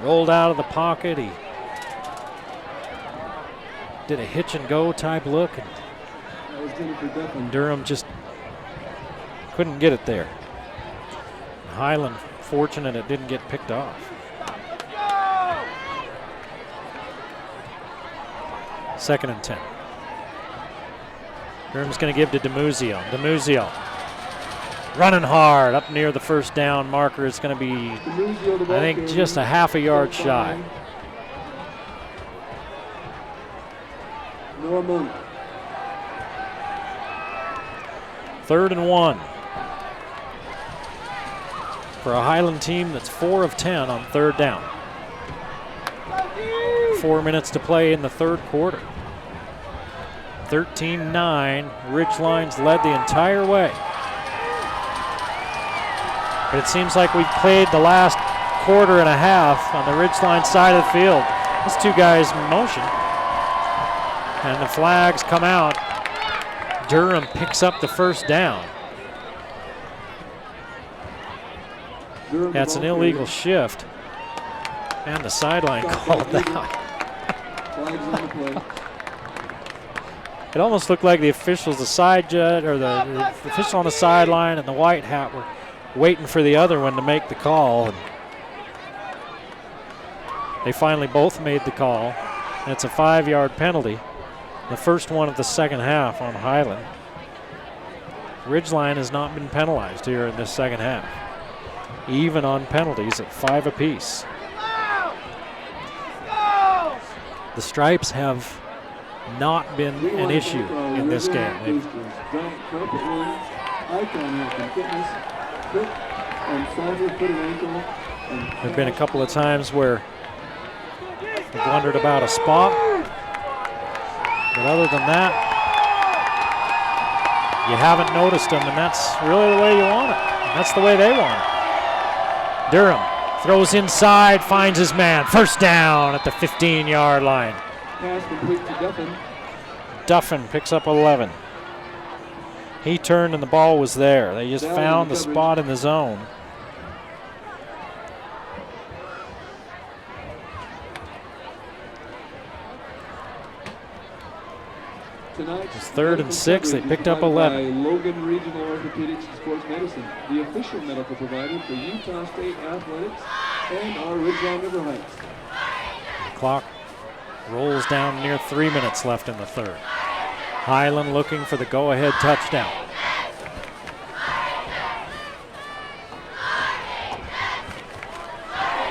rolled out of the pocket. He did a hitch and go type look, and That was Jennifer Duffin. Durham just couldn't get it there. Highland fortunate it didn't get picked off. Second and 10. Durham's going to give to DeMuzio. DeMuzio running hard up near the first down marker. It's going to be, I think, just a half a yard shy. Norman. 3rd and 1 for a Highland team that's 4 of 10 on 3rd down. 4 minutes to play in the 3rd quarter. 13-9, Ridgeline's led the entire way. But it seems like we've played the last quarter and a half on the Ridgeline side of the field. These two guys in motion. And the flags come out. Durham picks up the first down. That's an illegal shift. And the sideline called that. It almost looked like the officials, the side judge, or the official on the sideline and the white hat were waiting for the other one to make the call. And they finally both made the call. And it's a 5-yard penalty. The first one of the second half on Highland. Ridgeline has not been penalized here in this second half. Even on penalties at 5 apiece. The stripes have not been an issue in this game. There have been a couple of times where we've wondered about a spot, but other than that, you haven't noticed them, and that's really the way you want it. And that's the way they want it. Durham throws inside, finds his man. First down at the 15-yard line. Pass complete to Duffin. Duffin picks up 11. He turned and the ball was there. They just found the spot in the zone. It's 3rd and 6. They picked up 11. Logan Regional Orthopedics and Sports Medicine, the official medical provider for Utah State Athletics and our Ridgeline River Heights. The clock rolls down near 3 minutes left in the 3rd. Highland looking for the go-ahead touchdown.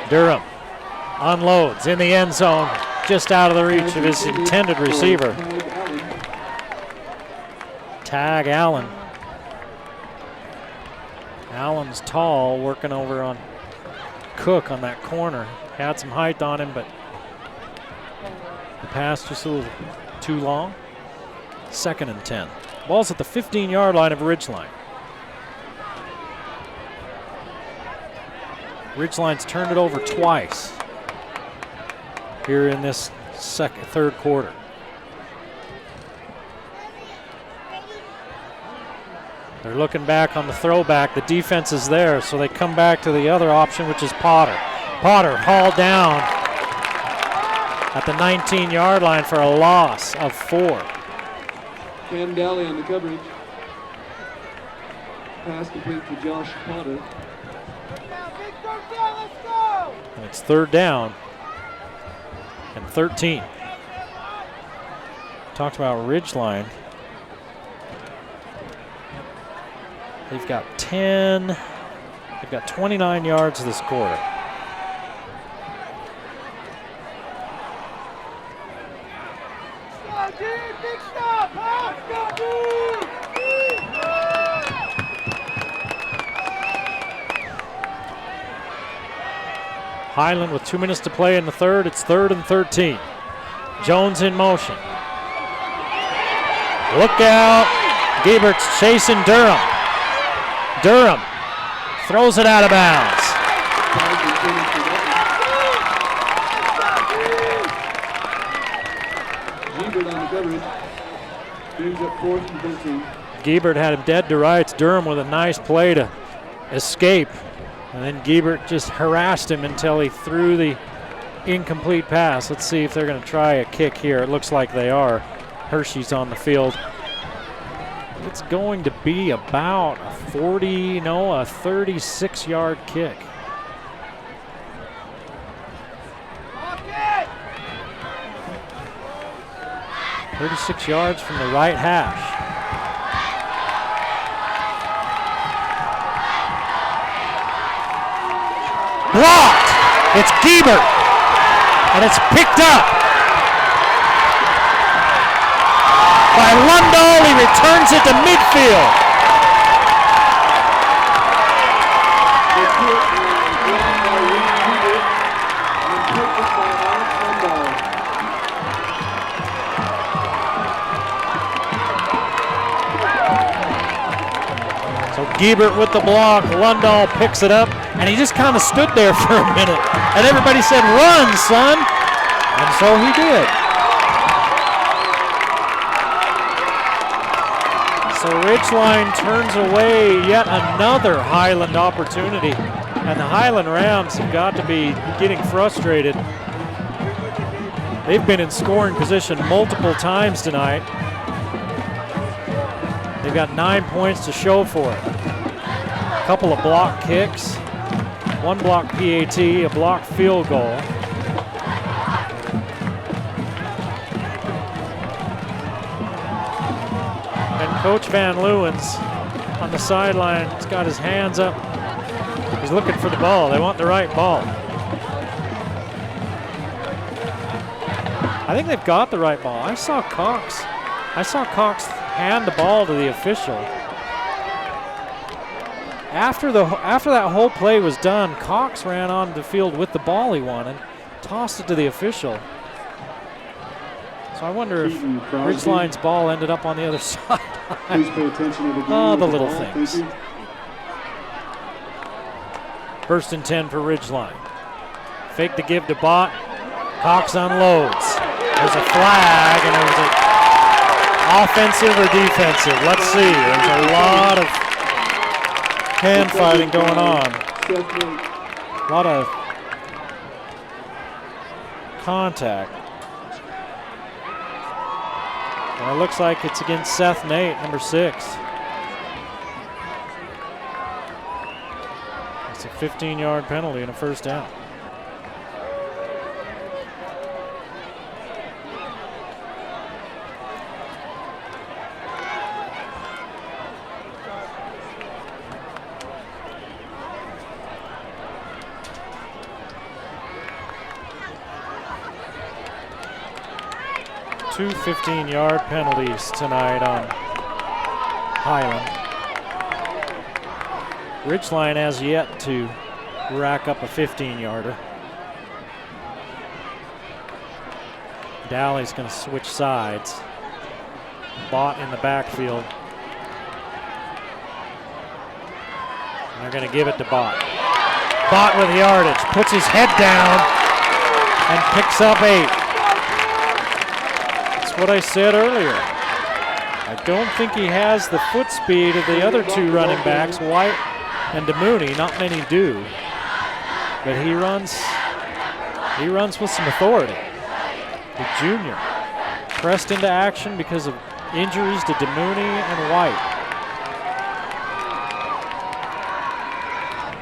Durham unloads in the end zone, just out of the reach of his intended receiver. Tag Allen. Allen's tall, working over on Cook on that corner. Had some height on him, but the pass just a little too long. 2nd and 10. Ball's at the 15-yard line of Ridgeline. Ridgeline's turned it over twice here in this 3rd quarter. They're looking back on the throwback. The defense is there, so they come back to the other option, which is Potter. Potter hauled down at the 19-yard line for a loss of 4. Cam Daly on the coverage. Pass complete to Josh Potter. And it's 3rd down and 13. Talked about Ridgeline. They've got 10. They've got 29 yards this quarter. Highland with 2 minutes to play in the 3rd. It's 3rd and 13. Jones in motion. Look out. Giebert's chasing Durham. Durham throws it out of bounds. Giebert on the coverage. Brings up 4th and 13. Giebert had him dead to rights. Durham with a nice play to escape. And then Giebert just harassed him until he threw the incomplete pass. Let's see if they're going to try a kick here. It looks like they are. Hershey's on the field. It's going to be about a 36-yard kick. "36 yards from the right hash." Blocked! It's Giebert, and it's picked up by Lundahl. He returns it to midfield. So Giebert with the block, Lundahl picks it up, and he just kind of stood there for a minute. And everybody said, "Run, son!" And so he did. So Ridgeline turns away yet another Highland opportunity. And the Highland Rams have got to be getting frustrated. They've been in scoring position multiple times tonight. They've got 9 points to show for it. A couple of block kicks, one block PAT, a block field goal. And Coach Van Leeuwen's on the sideline. He's got his hands up. He's looking for the ball. They want the right ball. I think they've got the right ball. I saw Cox hand the ball to the official. After that whole play was done, Cox ran on the field with the ball he wanted, tossed it to the official. So I wonder if Ridgeline's ball ended up on the other side. Please pay attention to the game. Oh, the little things. First and 10 for Ridgeline. Fake to give to Bott. Cox unloads. There's a flag, and it was offensive or defensive. Let's see. There's a lot of hand fighting going on. A lot of contact. And it looks like it's against Seth Nate, number 6. It's a 15-yard penalty and a first down. Two 15-yard penalties tonight on Highland. Ridgeline has yet to rack up a 15-yarder. Dowley's going to switch sides. Bott in the backfield. And they're going to give it to Bott. Bott with yardage, puts his head down and picks up 8. What I said earlier. I don't think he has the foot speed of the other two running backs, White and DeMooney. Not many do, but he runs with some authority. The junior pressed into action because of injuries to DeMooney and White.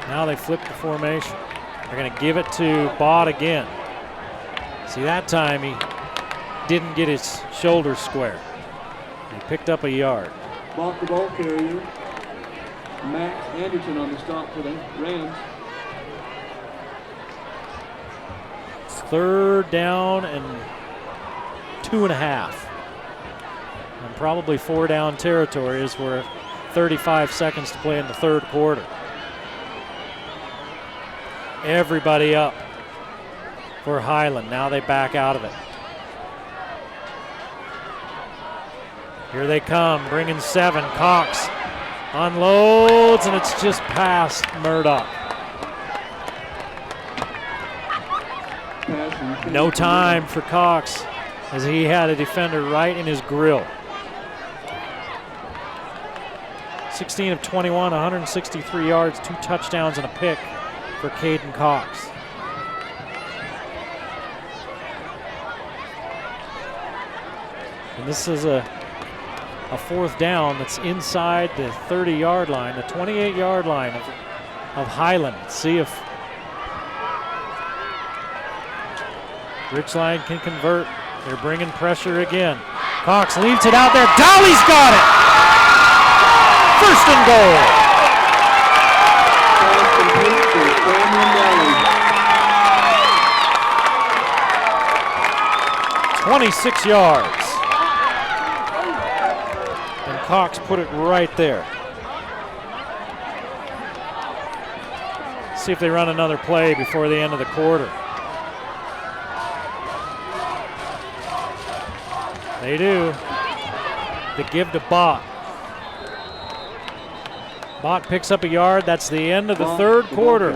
Now they flip the formation. They're going to give it to Bott again. See, that time he didn't get his shoulders square. He picked up a yard. Block the ball carrier. Max Anderson on the stop for the Rams. It's 3rd down and 2.5. And probably 4-down territory as we're 35 seconds to play in the 3rd quarter. Everybody up for Highland. Now they back out of it. Here they come, bringing 7. Cox unloads, and it's just past Murdoch. No time for Cox as he had a defender right in his grill. 16 of 21, 163 yards, 2 touchdowns and a pick for Caden Cox. And this is a fourth down that's inside the 30-yard line, the 28-yard line of Highland. Let's see if Ridgeline can convert. They're bringing pressure again. Cox leaves it out there. Dolly's got it! First and goal. 26 yards. And Cox put it right there. See if they run another play before the end of the quarter. They do. They give to Bott. Bott picks up a yard. That's the end of the third quarter.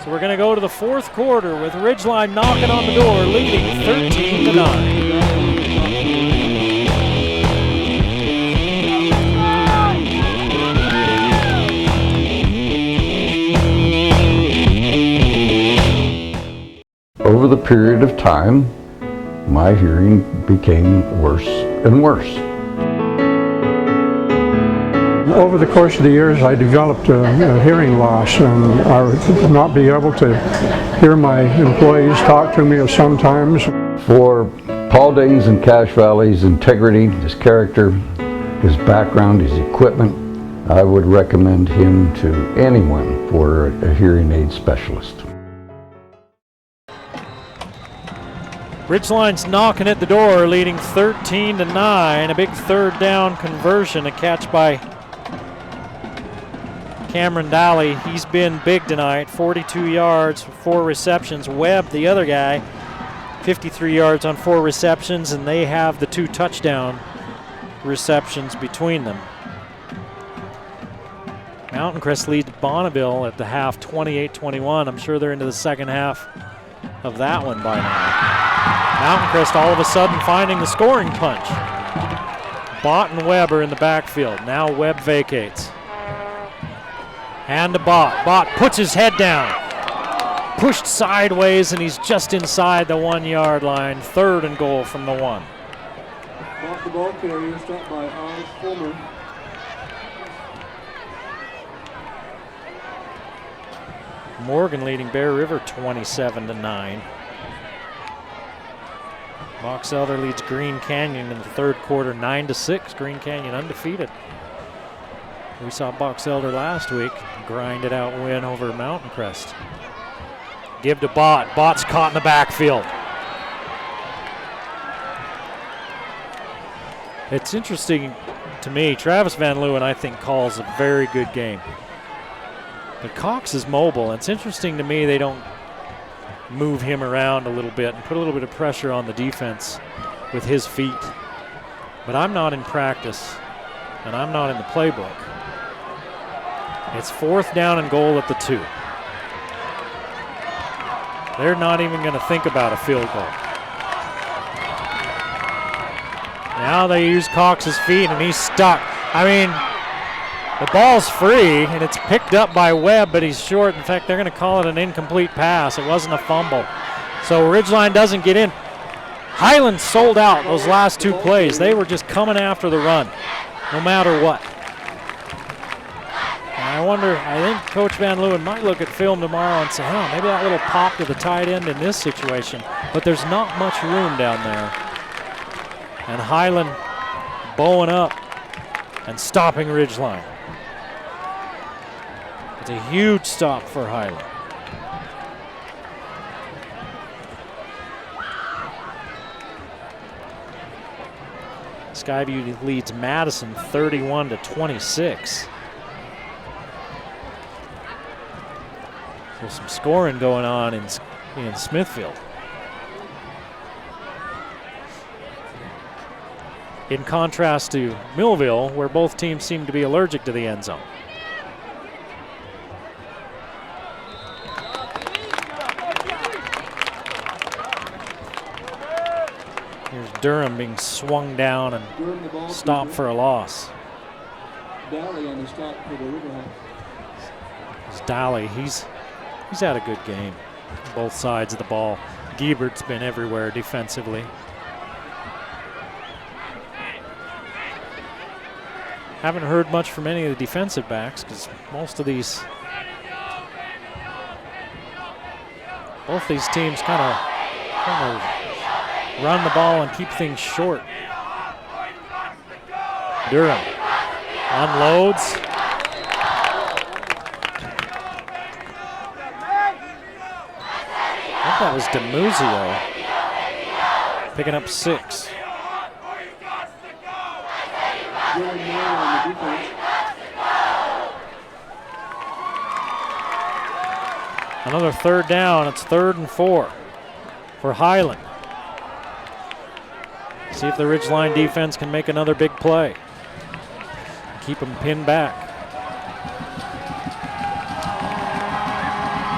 So we're going to go to the fourth quarter with Ridgeline knocking on the door, leading 13-9. Over the period of time, my hearing became worse and worse. Over the course of the years, I developed a hearing loss, and I would not be able to hear my employees talk to me sometimes. For Paul Dayton's and Cache Valley's integrity, his character, his background, his equipment, I would recommend him to anyone for a hearing aid specialist. Ridgeline's knocking at the door, leading 13-9. A big third down conversion, a catch by Cameron Dally. He's been big tonight, 42 yards, 4 receptions. Webb, the other guy, 53 yards on 4 receptions, and they have the 2 touchdown receptions between them. Mountain Crest leads Bonneville at the half, 28-21. I'm sure they're into the second half of that one by now. Mountain Crest all of a sudden finding the scoring punch. Bott and Webb are in the backfield. Now Webb vacates. Hand to Bott. Bott puts his head down. Pushed sideways, and he's just inside the 1-yard line. Third and goal from the 1. Off the ball carrier, stopped by Oz Fulmer. Morgan leading Bear River 27-9. Box Elder leads Green Canyon in the third quarter 9-6. Green Canyon undefeated. We saw Box Elder last week grind it out win over Mountain Crest. Give to Bott. Bott's caught in the backfield. It's interesting to me. Travis Van Leeuwen, I think, calls a very good game. But Cox is mobile. It's interesting to me they don't move him around a little bit and put a little bit of pressure on the defense with his feet. But I'm not in practice, and I'm not in the playbook. It's fourth down and goal at the 2. They're not even going to think about a field goal. Now they use Cox's feet, and he's stuck. I mean, the ball's free, and it's picked up by Webb, but he's short. In fact, they're going to call it an incomplete pass. It wasn't a fumble. So Ridgeline doesn't get in. Highland sold out those last 2 plays. They were just coming after the run, no matter what. And I wonder, I think Coach Van Leeuwen might look at film tomorrow and say, oh, maybe that little pop to the tight end in this situation. But there's not much room down there. And Highland bowing up and stopping Ridgeline. It's a huge stop for Highland. Skyview leads Madison 31-26. So some scoring going on in Smithfield. In contrast to Millville, where both teams seem to be allergic to the end zone. Here's Durham being swung down and stopped for a loss. Dally on the stop for the Riverhawks. It's Dally. He's had a good game. Both sides of the ball. Giebert's been everywhere defensively. Haven't heard much from any of the defensive backs because both these teams kind of run the ball and keep things short. Durham unloads. I think that was DeMuzio picking up 6. Another third down. It's 3rd and 4 for Highland. See if the Ridgeline defense can make another big play. Keep them pinned back.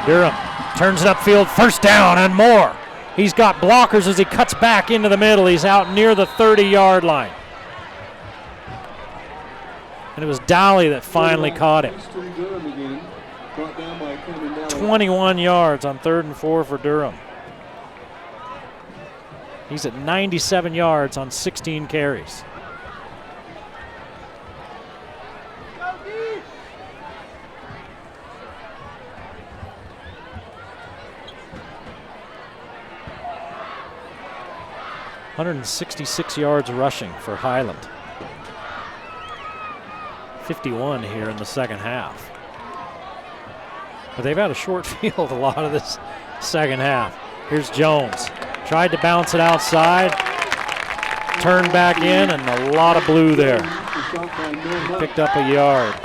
Durham turns it upfield, first down and more. He's got blockers as he cuts back into the middle. He's out near the 30-yard line. And it was Dowley that finally caught him. 21 yards on 3rd and 4 for Durham. He's at 97 yards on 16 carries. ...166 yards rushing for Highland. 51 here in the second half. But they've had a short field a lot of this second half. Here's Jones. Tried to bounce it outside. Turned back in, and a lot of blue there. Picked up a yard.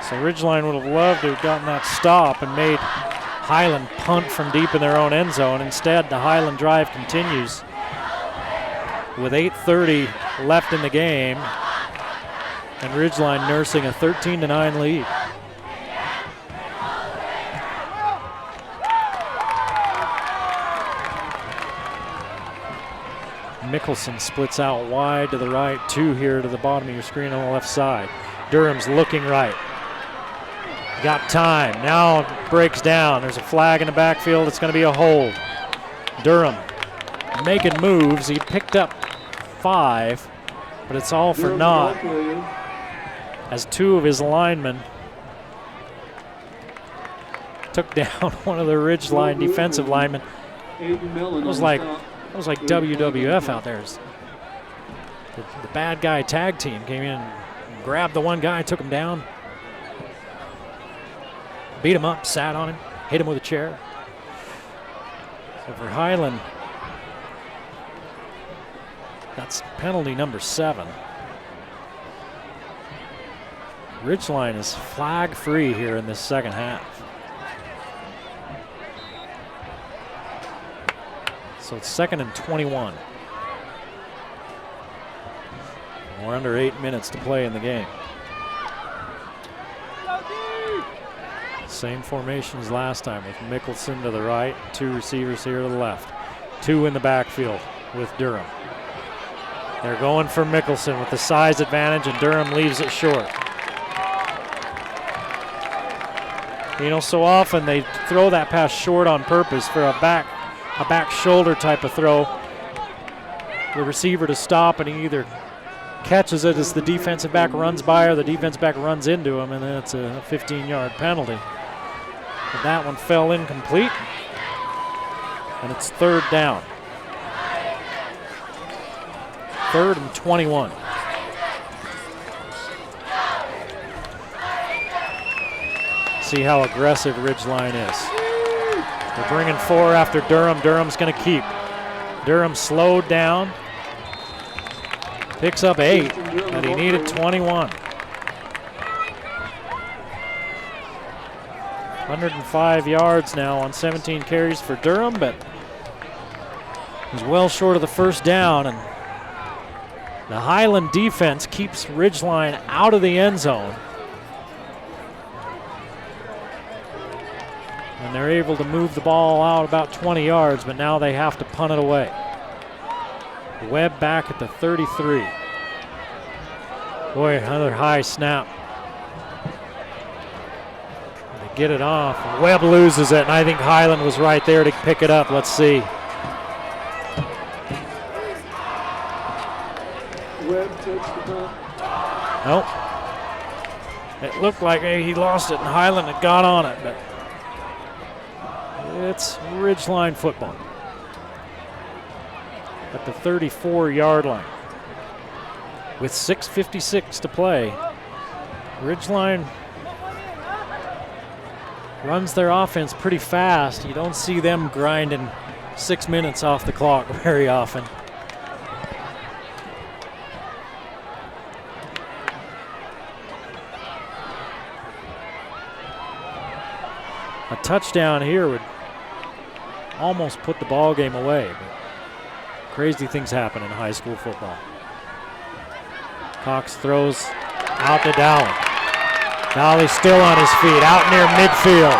So Ridgeline would have loved to have gotten that stop and made Highland punt from deep in their own end zone. Instead, the Highland drive continues with 8:30 left in the game, and Ridgeline nursing a 13-9 lead. Mickelson splits out wide to the right, 2 here to the bottom of your screen on the left side. Durham's looking right. Got time, now breaks down. There's a flag in the backfield, it's gonna be a hold. Durham making moves, he picked up 5, but it's all for naught as 2 of his linemen took down one of the Ridgeline defensive linemen. It was like WWF out there. The bad guy tag team came in and grabbed the one guy, took him down, beat him up, sat on him, hit him with a chair. So for Highland, that's penalty number 7. Ridgeline is flag free here in this second half. So it's 2nd and 21. We're under 8 minutes to play in the game. Same formation as last time with Mickelson to the right, 2 receivers here to the left. 2 in the backfield with Durham. They're going for Mickelson with the size advantage, and Durham leaves it short. You know, so often they throw that pass short on purpose for a back shoulder type of throw. The receiver to stop, and he either catches it as the defensive back runs by, or the defensive back runs into him, and then it's a 15-yard penalty. But that one fell incomplete, and it's 3rd down. 3rd and 21. See how aggressive Ridgeline is. They're bringing 4 after Durham. Durham's going to keep. Durham slowed down. Picks up 8, but he needed 21. 105 yards now on 17 carries for Durham, but he's well short of the first down, and the Highland defense keeps Ridgeline out of the end zone. And they're able to move the ball out about 20 yards, but now they have to punt it away. Webb back at the 33. Boy, another high snap. They get it off. Webb loses it, and I think Highland was right there to pick it up. Let's see. Nope. It looked like he lost it and Highland had got on it, but it's Ridgeline football at the 34-yard line. With 6:56 to play, Ridgeline runs their offense pretty fast. You don't see them grinding 6 minutes off the clock very often. A touchdown here would almost put the ball game away, but crazy things happen in high school football. Cox throws out to Dowling. Dowling still on his feet, out near midfield.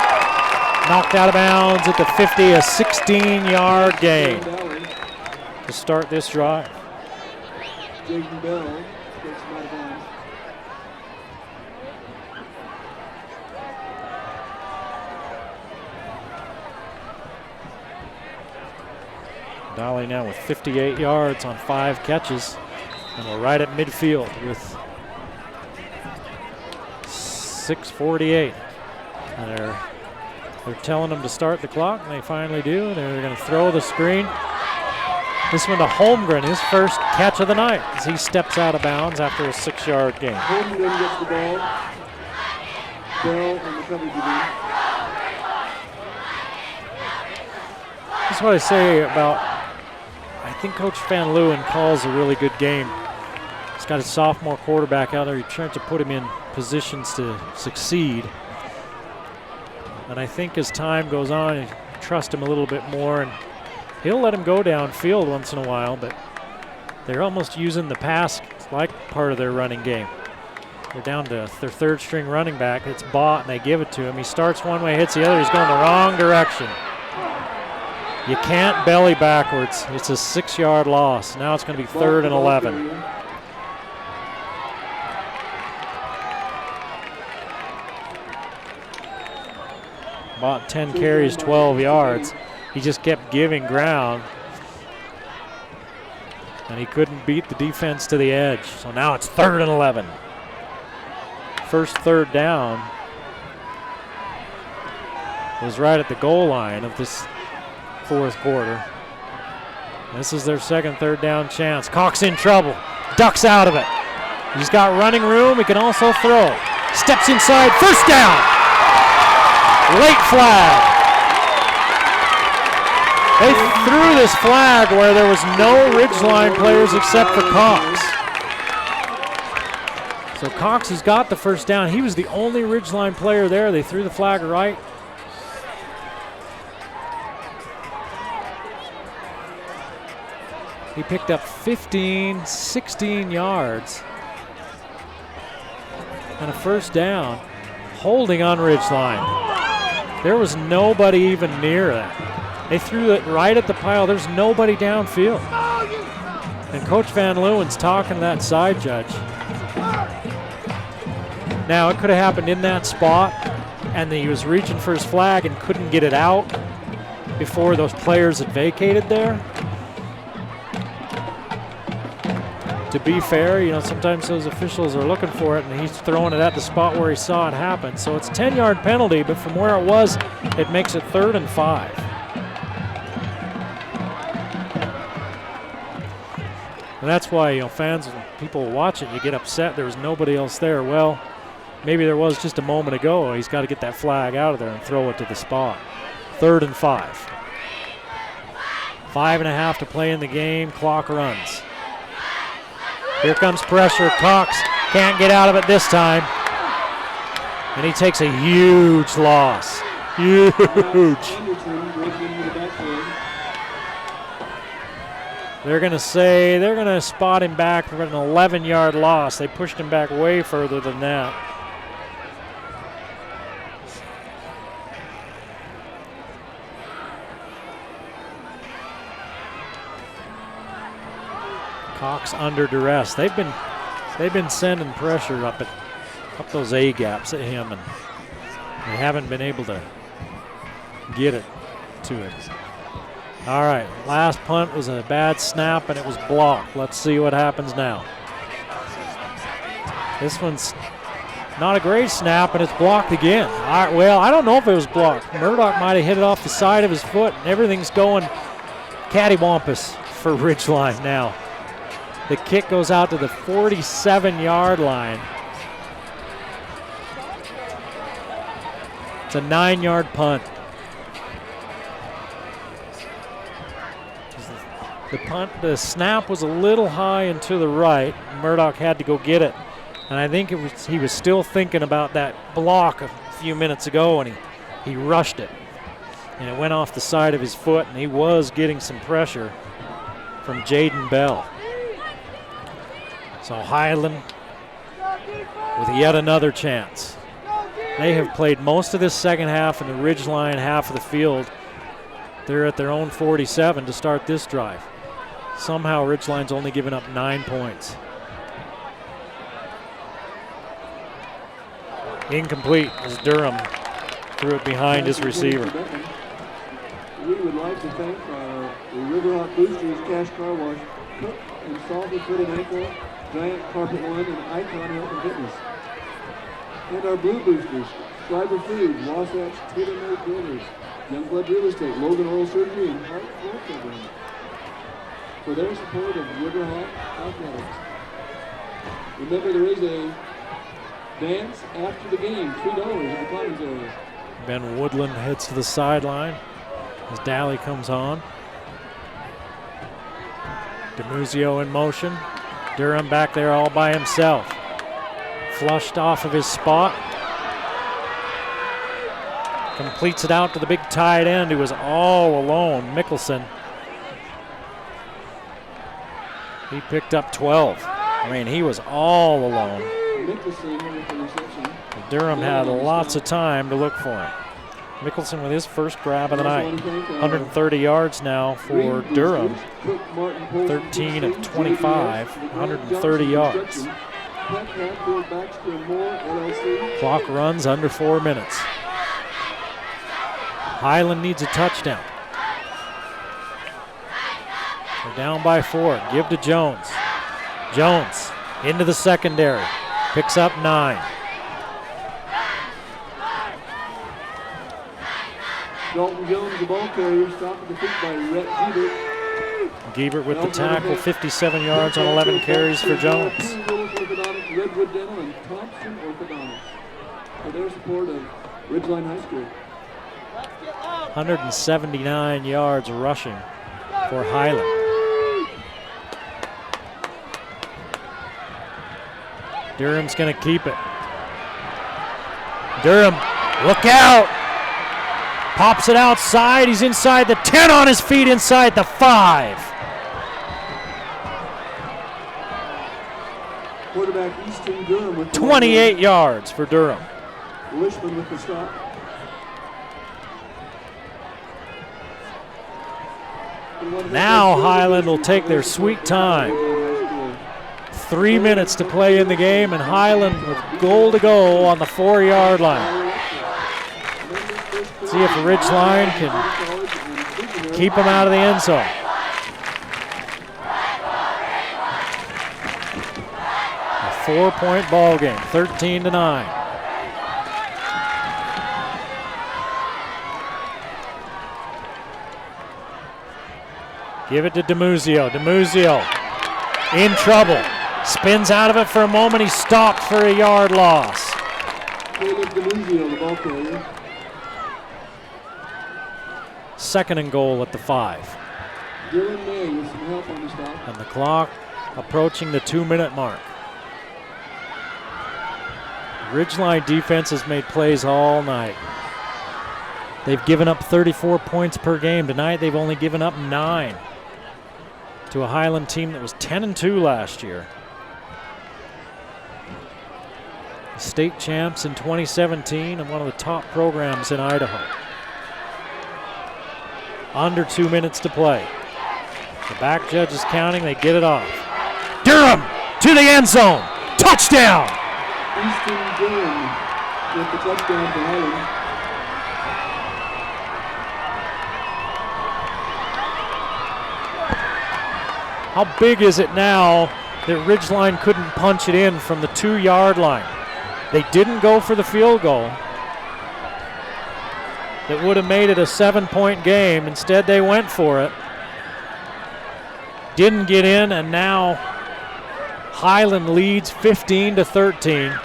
Knocked out of bounds at the 50, a 16-yard gain to start this drive. Jaden Bell gets him out of bounds. Dowling now with 58 yards on 5 catches. And we're right at midfield with 6:48. And they're telling them to start the clock, and they finally do. They're going to throw the screen. This one to Holmgren, his first catch of the night, as he steps out of bounds after a 6-yard gain. Holmgren gets the ball. Bell on the cover DB. That's what I say about, I think Coach Van Leeuwen calls a really good game. He's got a sophomore quarterback out there. He tries to put him in positions to succeed. And I think as time goes on, you trust him a little bit more, and he'll let him go downfield once in a while, but they're almost using the pass like part of their running game. They're down to their third string running back. It's Bott, and they give it to him. He starts one way, hits the other. He's going the wrong direction. You can't belly backwards. It's a 6-yard loss. Now it's going to be 3rd and 11. About 10 carries, 12 yards. He just kept giving ground, and he couldn't beat the defense to the edge. So now it's 3rd and 11. First 3rd down was right at the goal line of this 4th quarter. This is their second 3rd down chance. Cox in trouble, ducks out of it. He's got running room, he can also throw. Steps inside, first down. Late flag. They threw this flag where there was no Ridgeline players except for Cox. So Cox has got the first down. He was the only Ridgeline player there. They threw the flag right. He picked up 15, 16 yards and a first down, holding on Ridgeline. There was nobody even near that. They threw it right at the pile. There's nobody downfield. And Coach Van Leeuwen's talking to that side judge. Now, it could have happened in that spot, and he was reaching for his flag and couldn't get it out before those players had vacated there. To be fair, you know, sometimes those officials are looking for it, and he's throwing it at the spot where he saw it happen. So it's a 10-yard penalty, but from where it was, it makes it 3rd and 5. And that's why, you know, fans and people watch it, you get upset there was nobody else there. Well, maybe there was just a moment ago. He's got to get that flag out of there and throw it to the spot. 3rd and 5. 5.5 to play in the game. Clock runs. Here comes pressure. Cox can't get out of it this time. And he takes a huge loss. Huge. They're going to say they're going to spot him back for an 11-yard loss. They pushed him back way further than that. Cox under duress. They've been sending pressure up those A gaps at him, and they haven't been able to get it to him. All right, last punt was a bad snap and it was blocked. Let's see what happens now. This one's not a great snap, and it's blocked again. Well, I don't know if it was blocked. Murdoch might have hit it off the side of his foot, and everything's going cattywampus for Ridgeline now. The kick goes out to the 47-yard line. It's a 9-yard punt. The snap was a little high and to the right. Murdoch had to go get it. And I think he was still thinking about that block a few minutes ago, and he rushed it. And it went off the side of his foot, and he was getting some pressure from Jaden Bell. So Highland with yet another chance. They have played most of this second half in the Ridgeline half of the field. They're at their own 47 to start this drive. Somehow Ridgeline's only given up 9 points. Incomplete as Durham threw it behind his receiver. We would like to thank our Riverhawk Boosters, Cash Car Wash, Cook and Salted Foot and Ankle, Giant Carpet One, and Icon Health and Fitness. And our Blue Boosters, Schreiber Food, Wasatch Tailor-Made Builders, Youngblood Real Estate, Logan Oral Surgery, and Heart Floor Program for their support of Riverhawk Athletics. Remember, there is a dance after the game, $3 in the commons area. Ben Woodland heads to the sideline as Daly comes on. DeMuzio in motion. Durham back there all by himself. Flushed off of his spot. Completes it out to the big tight end who was all alone, Mickelson. He picked up 12. I mean, he was all alone. Durham had lots of time to look for him. Mickelson with his first grab of the night. 130 yards now for Durham. 13 of 25, 130 yards. Clock runs under 4 minutes. Highland needs a touchdown. They're down by 4. Give to Jones. Jones into the secondary. Picks up 9. Dalton Jones, the ball carrier, stopped at the feet by Rhett Giebert. Giebert with the tackle, 57 yards on 11 carries for Jones. Redwood Dental and Thompson Orthodontics for their support of Ridgeline High School. 179 yards rushing for Highland. Durham's going to keep it. Durham, look out! Pops it outside. He's inside the 10, on his feet inside the 5. Quarterback Easton Durham with 28 yards for Durham. Lishman with the stop. Now Highland will take their sweet time. 3 minutes to play in the game, and Highland with goal to go on the 4-yard line. See if Ridgeline can keep him out of the end zone. A 4-point ball game, 13-9. Give it to DeMuzio. DeMuzio in trouble. Spins out of it for a moment. He's stopped for a yard loss. Caleb DeMuzio, the ball carrier. 2nd and goal at the 5. Dylan May with some help on the stop. And the clock approaching the 2-minute mark. Ridgeline defense has made plays all night. They've given up 34 points per game. Tonight they've only given up 9 to a Highland team that was 10-2 last year. State champs in 2017 and one of the top programs in Idaho. Under 2 minutes to play. The back judge is counting, they get it off. Durham to the end zone. Touchdown! Easton Durham with the touchdown for Highland. How big is it now that Ridgeline couldn't punch it in from the 2-yard line. They didn't go for the field goal that would have made it a 7-point game. Instead, they went for it. Didn't get in, and now Highland leads 15-13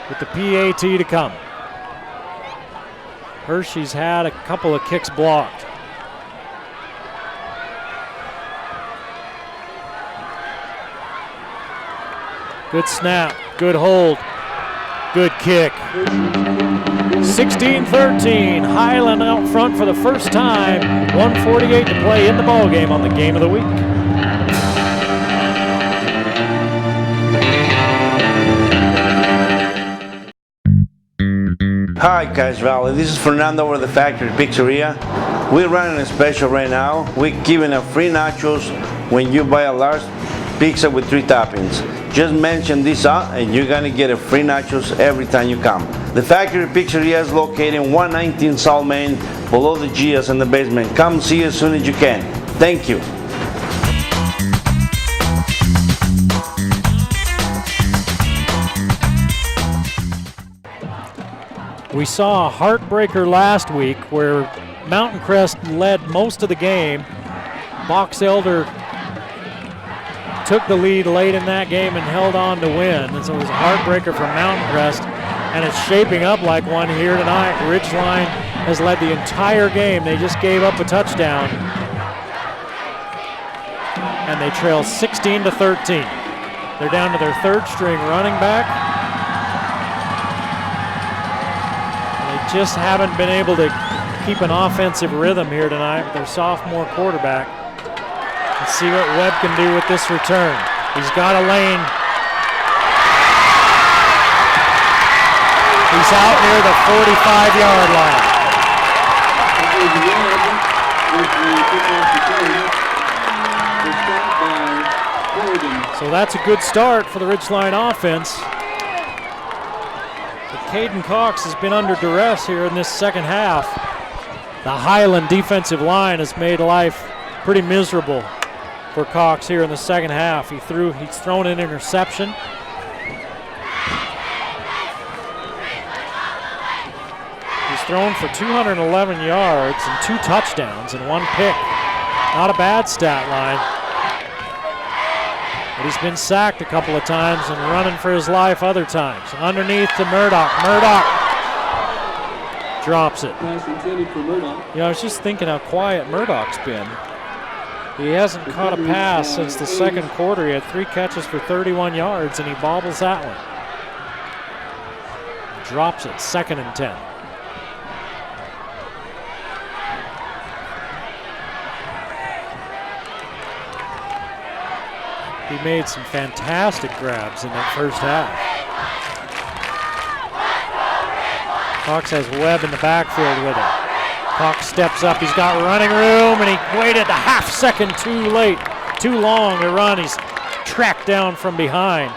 with the PAT to come. Hershey's had a couple of kicks blocked. Good snap, good hold, good kick. 16-13, Highland out front for the first time. 1:48 to play in the ballgame on the Game of the Week. Hi, Cache Valley. This is Fernando over the Factory Pizzeria. We're running a special right now. We're giving a free nachos when you buy a large pizza with 3 toppings. Just mention this out and you're gonna get a free nachos every time you come. The Factory Pizzeria is located in 119 South Main, below the Gias in the basement. Come see us as soon as you can. Thank you. We saw a heartbreaker last week where Mountain Crest led most of the game. Box Elder took the lead late in that game and held on to win. And so it was a heartbreaker for Mountain Crest, and it's shaping up like one here tonight. Ridgeline has led the entire game. They just gave up a touchdown, and they trail 16-13. They're down to their 3rd string running back. They just haven't been able to keep an offensive rhythm here tonight with their sophomore quarterback. Let's see what Webb can do with this return. He's got a lane. He's out near the 45-yard line. So that's a good start for the Ridgeline offense. But Caden Cox has been under duress here in this second half. The Highland defensive line has made life pretty miserable for Cox here in the second half. He's thrown an interception. He's thrown for 211 yards and 2 touchdowns and 1 pick. Not a bad stat line. But he's been sacked a couple of times and running for his life other times. Underneath to Murdoch. Murdoch drops it. I was just thinking how quiet Murdoch's been. He hasn't caught a pass since the second quarter. He had 3 catches for 31 yards, and he bobbles that one. Drops it, 2nd and 10. He made some fantastic grabs in that first half. Cox has Webb in the backfield with him. Cox steps up, he's got running room, and he waited a half second too late, too long to run. He's tracked down from behind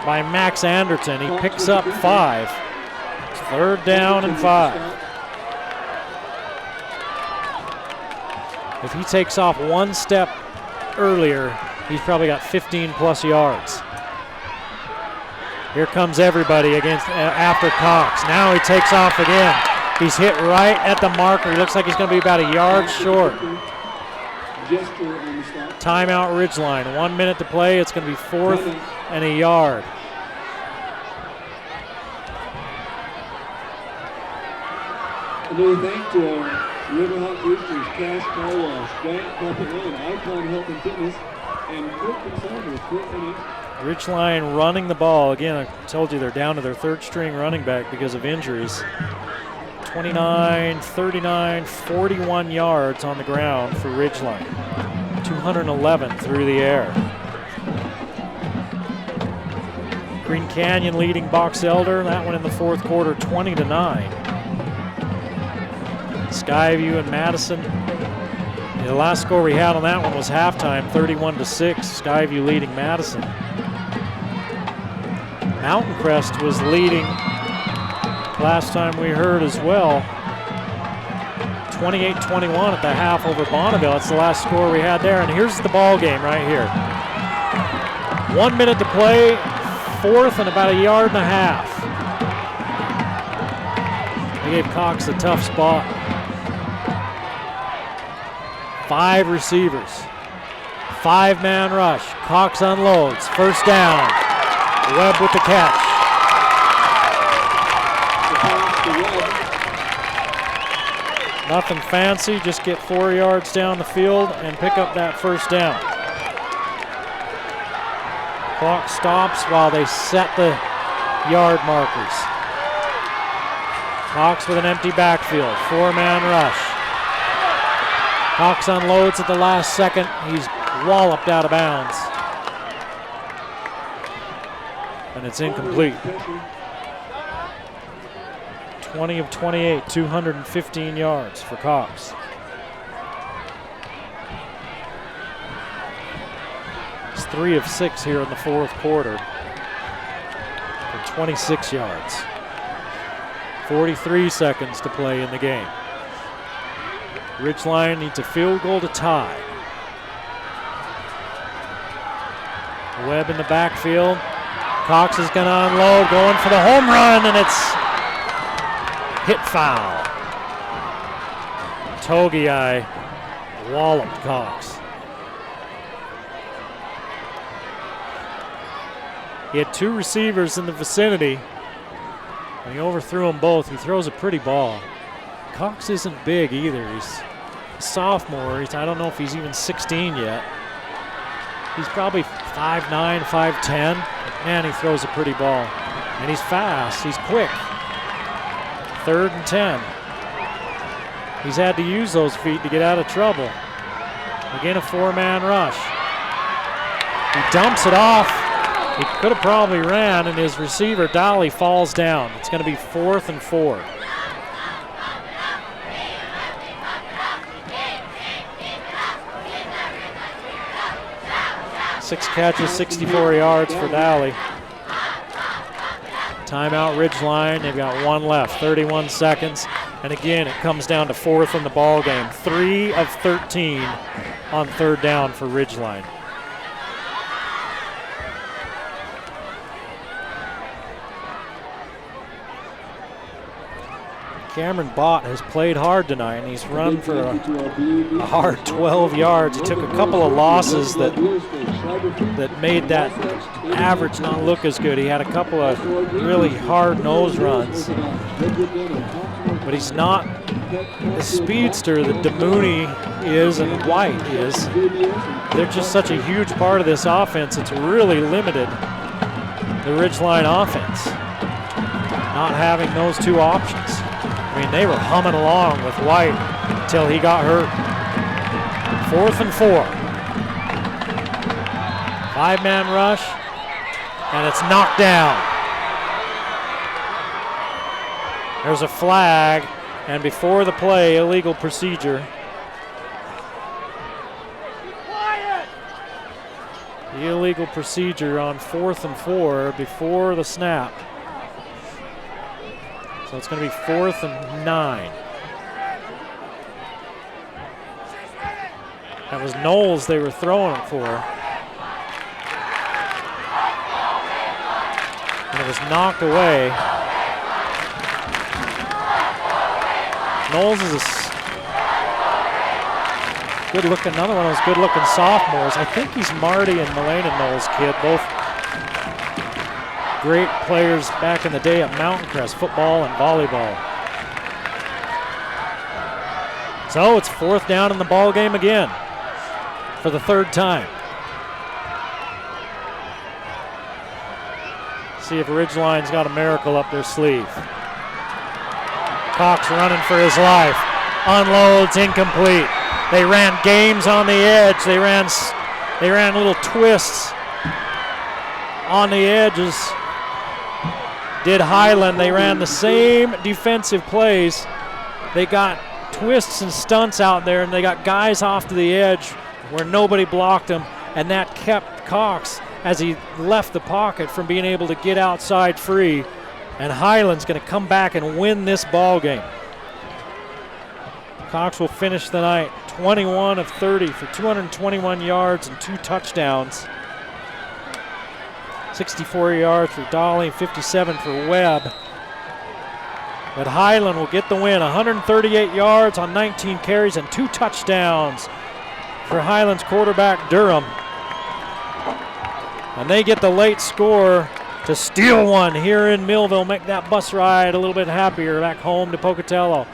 by Max Anderton. He picks up 5. It's 3rd down and 5. If he takes off 1 step earlier, he's probably got 15+ yards. Here comes everybody after Cox. Now he takes off again. He's hit right at the marker. He looks like he's going to be about a yard short. Timeout Ridgeline. 1 minute to play. It's going to be 4th and a yard. Another thank to Riverhawk Boosters, Cash Car Wash, Giant Carpet Lane, Icon Health and Fitness, and Quick Consultants, Quick Finish. Ridgeline running the ball. Again, I told you they're down to their 3rd string running back because of injuries. 29, 39, 41 yards on the ground for Ridgeline. 211 through the air. Green Canyon leading Box Elder. That one in the 4th quarter, 20-9. Skyview and Madison. The last score we had on that one was halftime, 31-6. Skyview leading Madison. Mountain Crest was leading last time we heard as well, 28-21 at the half over Bonneville. That's the last score we had there. And here's the ball game right here. 1 minute to play, 4th and about a yard and a half. They gave Cox a tough spot. 5 receivers. 5-man rush. Cox unloads. First down. Webb with the catch. Nothing fancy, just get 4 yards down the field and pick up that first down. Clock stops while they set the yard markers. Cox with an empty backfield, 4-man rush. Cox unloads at the last second. He's walloped out of bounds. And it's incomplete. 20 of 28, 215 yards for Cox. It's 3 of 6 here in the 4th quarter for 26 yards. 43 seconds to play in the game. Ridgeline needs a field goal to tie. Webb in the backfield. Cox is going to unload, going for the home run, and it's hit foul. Togiai walloped Cox. He had 2 receivers in the vicinity, and he overthrew them both. He throws a pretty ball. Cox isn't big either. He's a sophomore. I don't know if he's even 16 yet. He's probably 5'9", 5'10". Man, he throws a pretty ball. And he's fast. He's quick. 3rd and 10. He's had to use those feet to get out of trouble. Again, a 4-man rush. He dumps it off. He could have probably ran, and his receiver, Dolly, falls down. It's going to be 4th and 4. Six catches, 64 yards for Dowley. Timeout Ridgeline. They've got 1 left, 31 seconds. And again, it comes down to 4th in the ball game. 3 of 13 on 3rd down for Ridgeline. Cameron Bott has played hard tonight, and he's run for a hard 12 yards. He took a couple of losses that made that average not look as good. He had a couple of really hard nose runs, but he's not the speedster that DeMooney is and White is. They're just such a huge part of this offense. It's really limited the Ridgeline offense, not having those 2 options. I mean, they were humming along with White until he got hurt. 4th and 4. 5-man rush, and it's knocked down. There's a flag, and before the play, illegal procedure. The illegal procedure on 4th and 4 before the snap. So it's going to be 4th and 9. That was Knowles they were throwing it for. And it was knocked away. Knowles is a good-looking, another one of those good-looking sophomores. I think he's Marty and Melena Knowles' kid, both great players back in the day at Mountain Crest, football and volleyball. So it's 4th down in the ball game again for the 3rd time. See if Ridgeline's got a miracle up their sleeve. Cox running for his life. Unloads, incomplete. They ran games on the edge. They ran little twists on the edges. Did Highland. They ran the same defensive plays. They got twists and stunts out there, and they got guys off to the edge where nobody blocked them, and that kept Cox, as he left the pocket, from being able to get outside free. And Highland's going to come back and win this ball game. Cox will finish the night 21 of 30 for 221 yards and 2 touchdowns. 64 yards for Dolly, 57 for Webb. But Highland will get the win, 138 yards on 19 carries and 2 touchdowns for Highland's quarterback Durham. And they get the late score to steal one here in Millville, make that bus ride a little bit happier back home to Pocatello.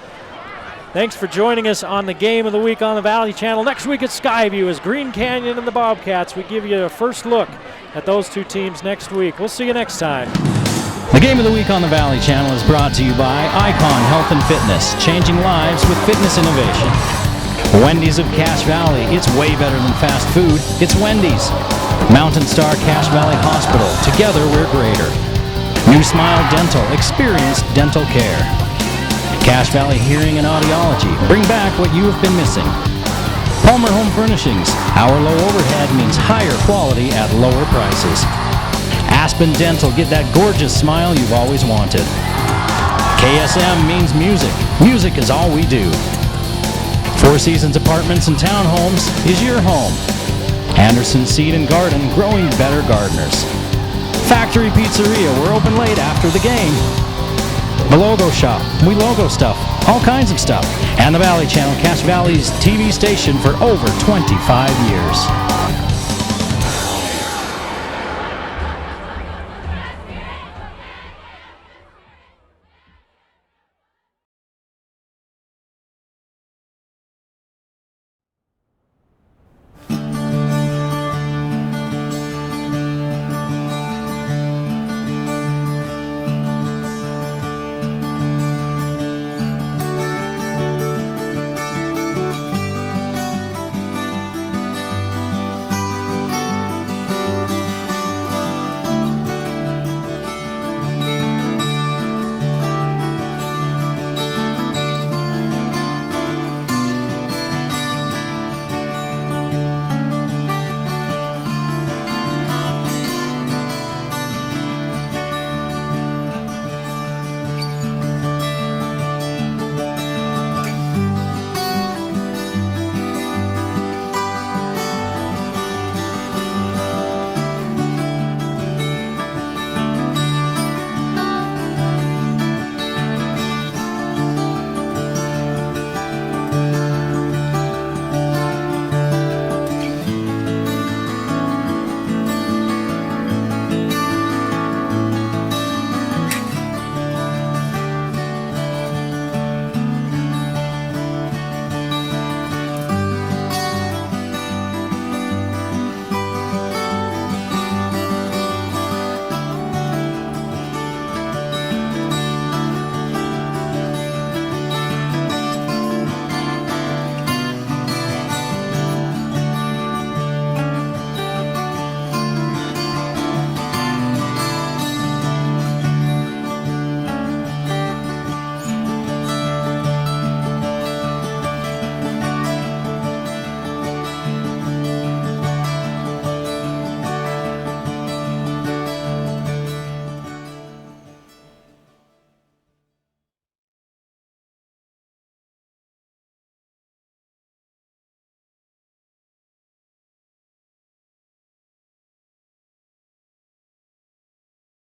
Thanks for joining us on the Game of the Week on the Valley Channel. Next week at Skyview is Green Canyon and the Bobcats. We give you a first look at those two teams next week. We'll see you next time. The Game of the Week on the Valley Channel is brought to you by MICON Health and Fitness, changing lives with fitness innovation. Wendy's of Cache Valley, it's way better than fast food, it's Wendy's. Mountain Star Cache Valley Hospital, together we're greater. New Smile Dental, experienced dental care. Cache Valley Hearing and Audiology, bring back what you have been missing. Palmer Home Furnishings, our low overhead means higher quality at lower prices. Aspen Dental, get that gorgeous smile you've always wanted. KSM means music. Music is all we do. Four Seasons Apartments and Townhomes is your home. Anderson Seed and Garden, growing better gardeners. Factory Pizzeria, we're open late after the game. The Logo Shop, we logo stuff, all kinds of stuff. And the Valley Channel, Cache Valley's TV station for over 25 years.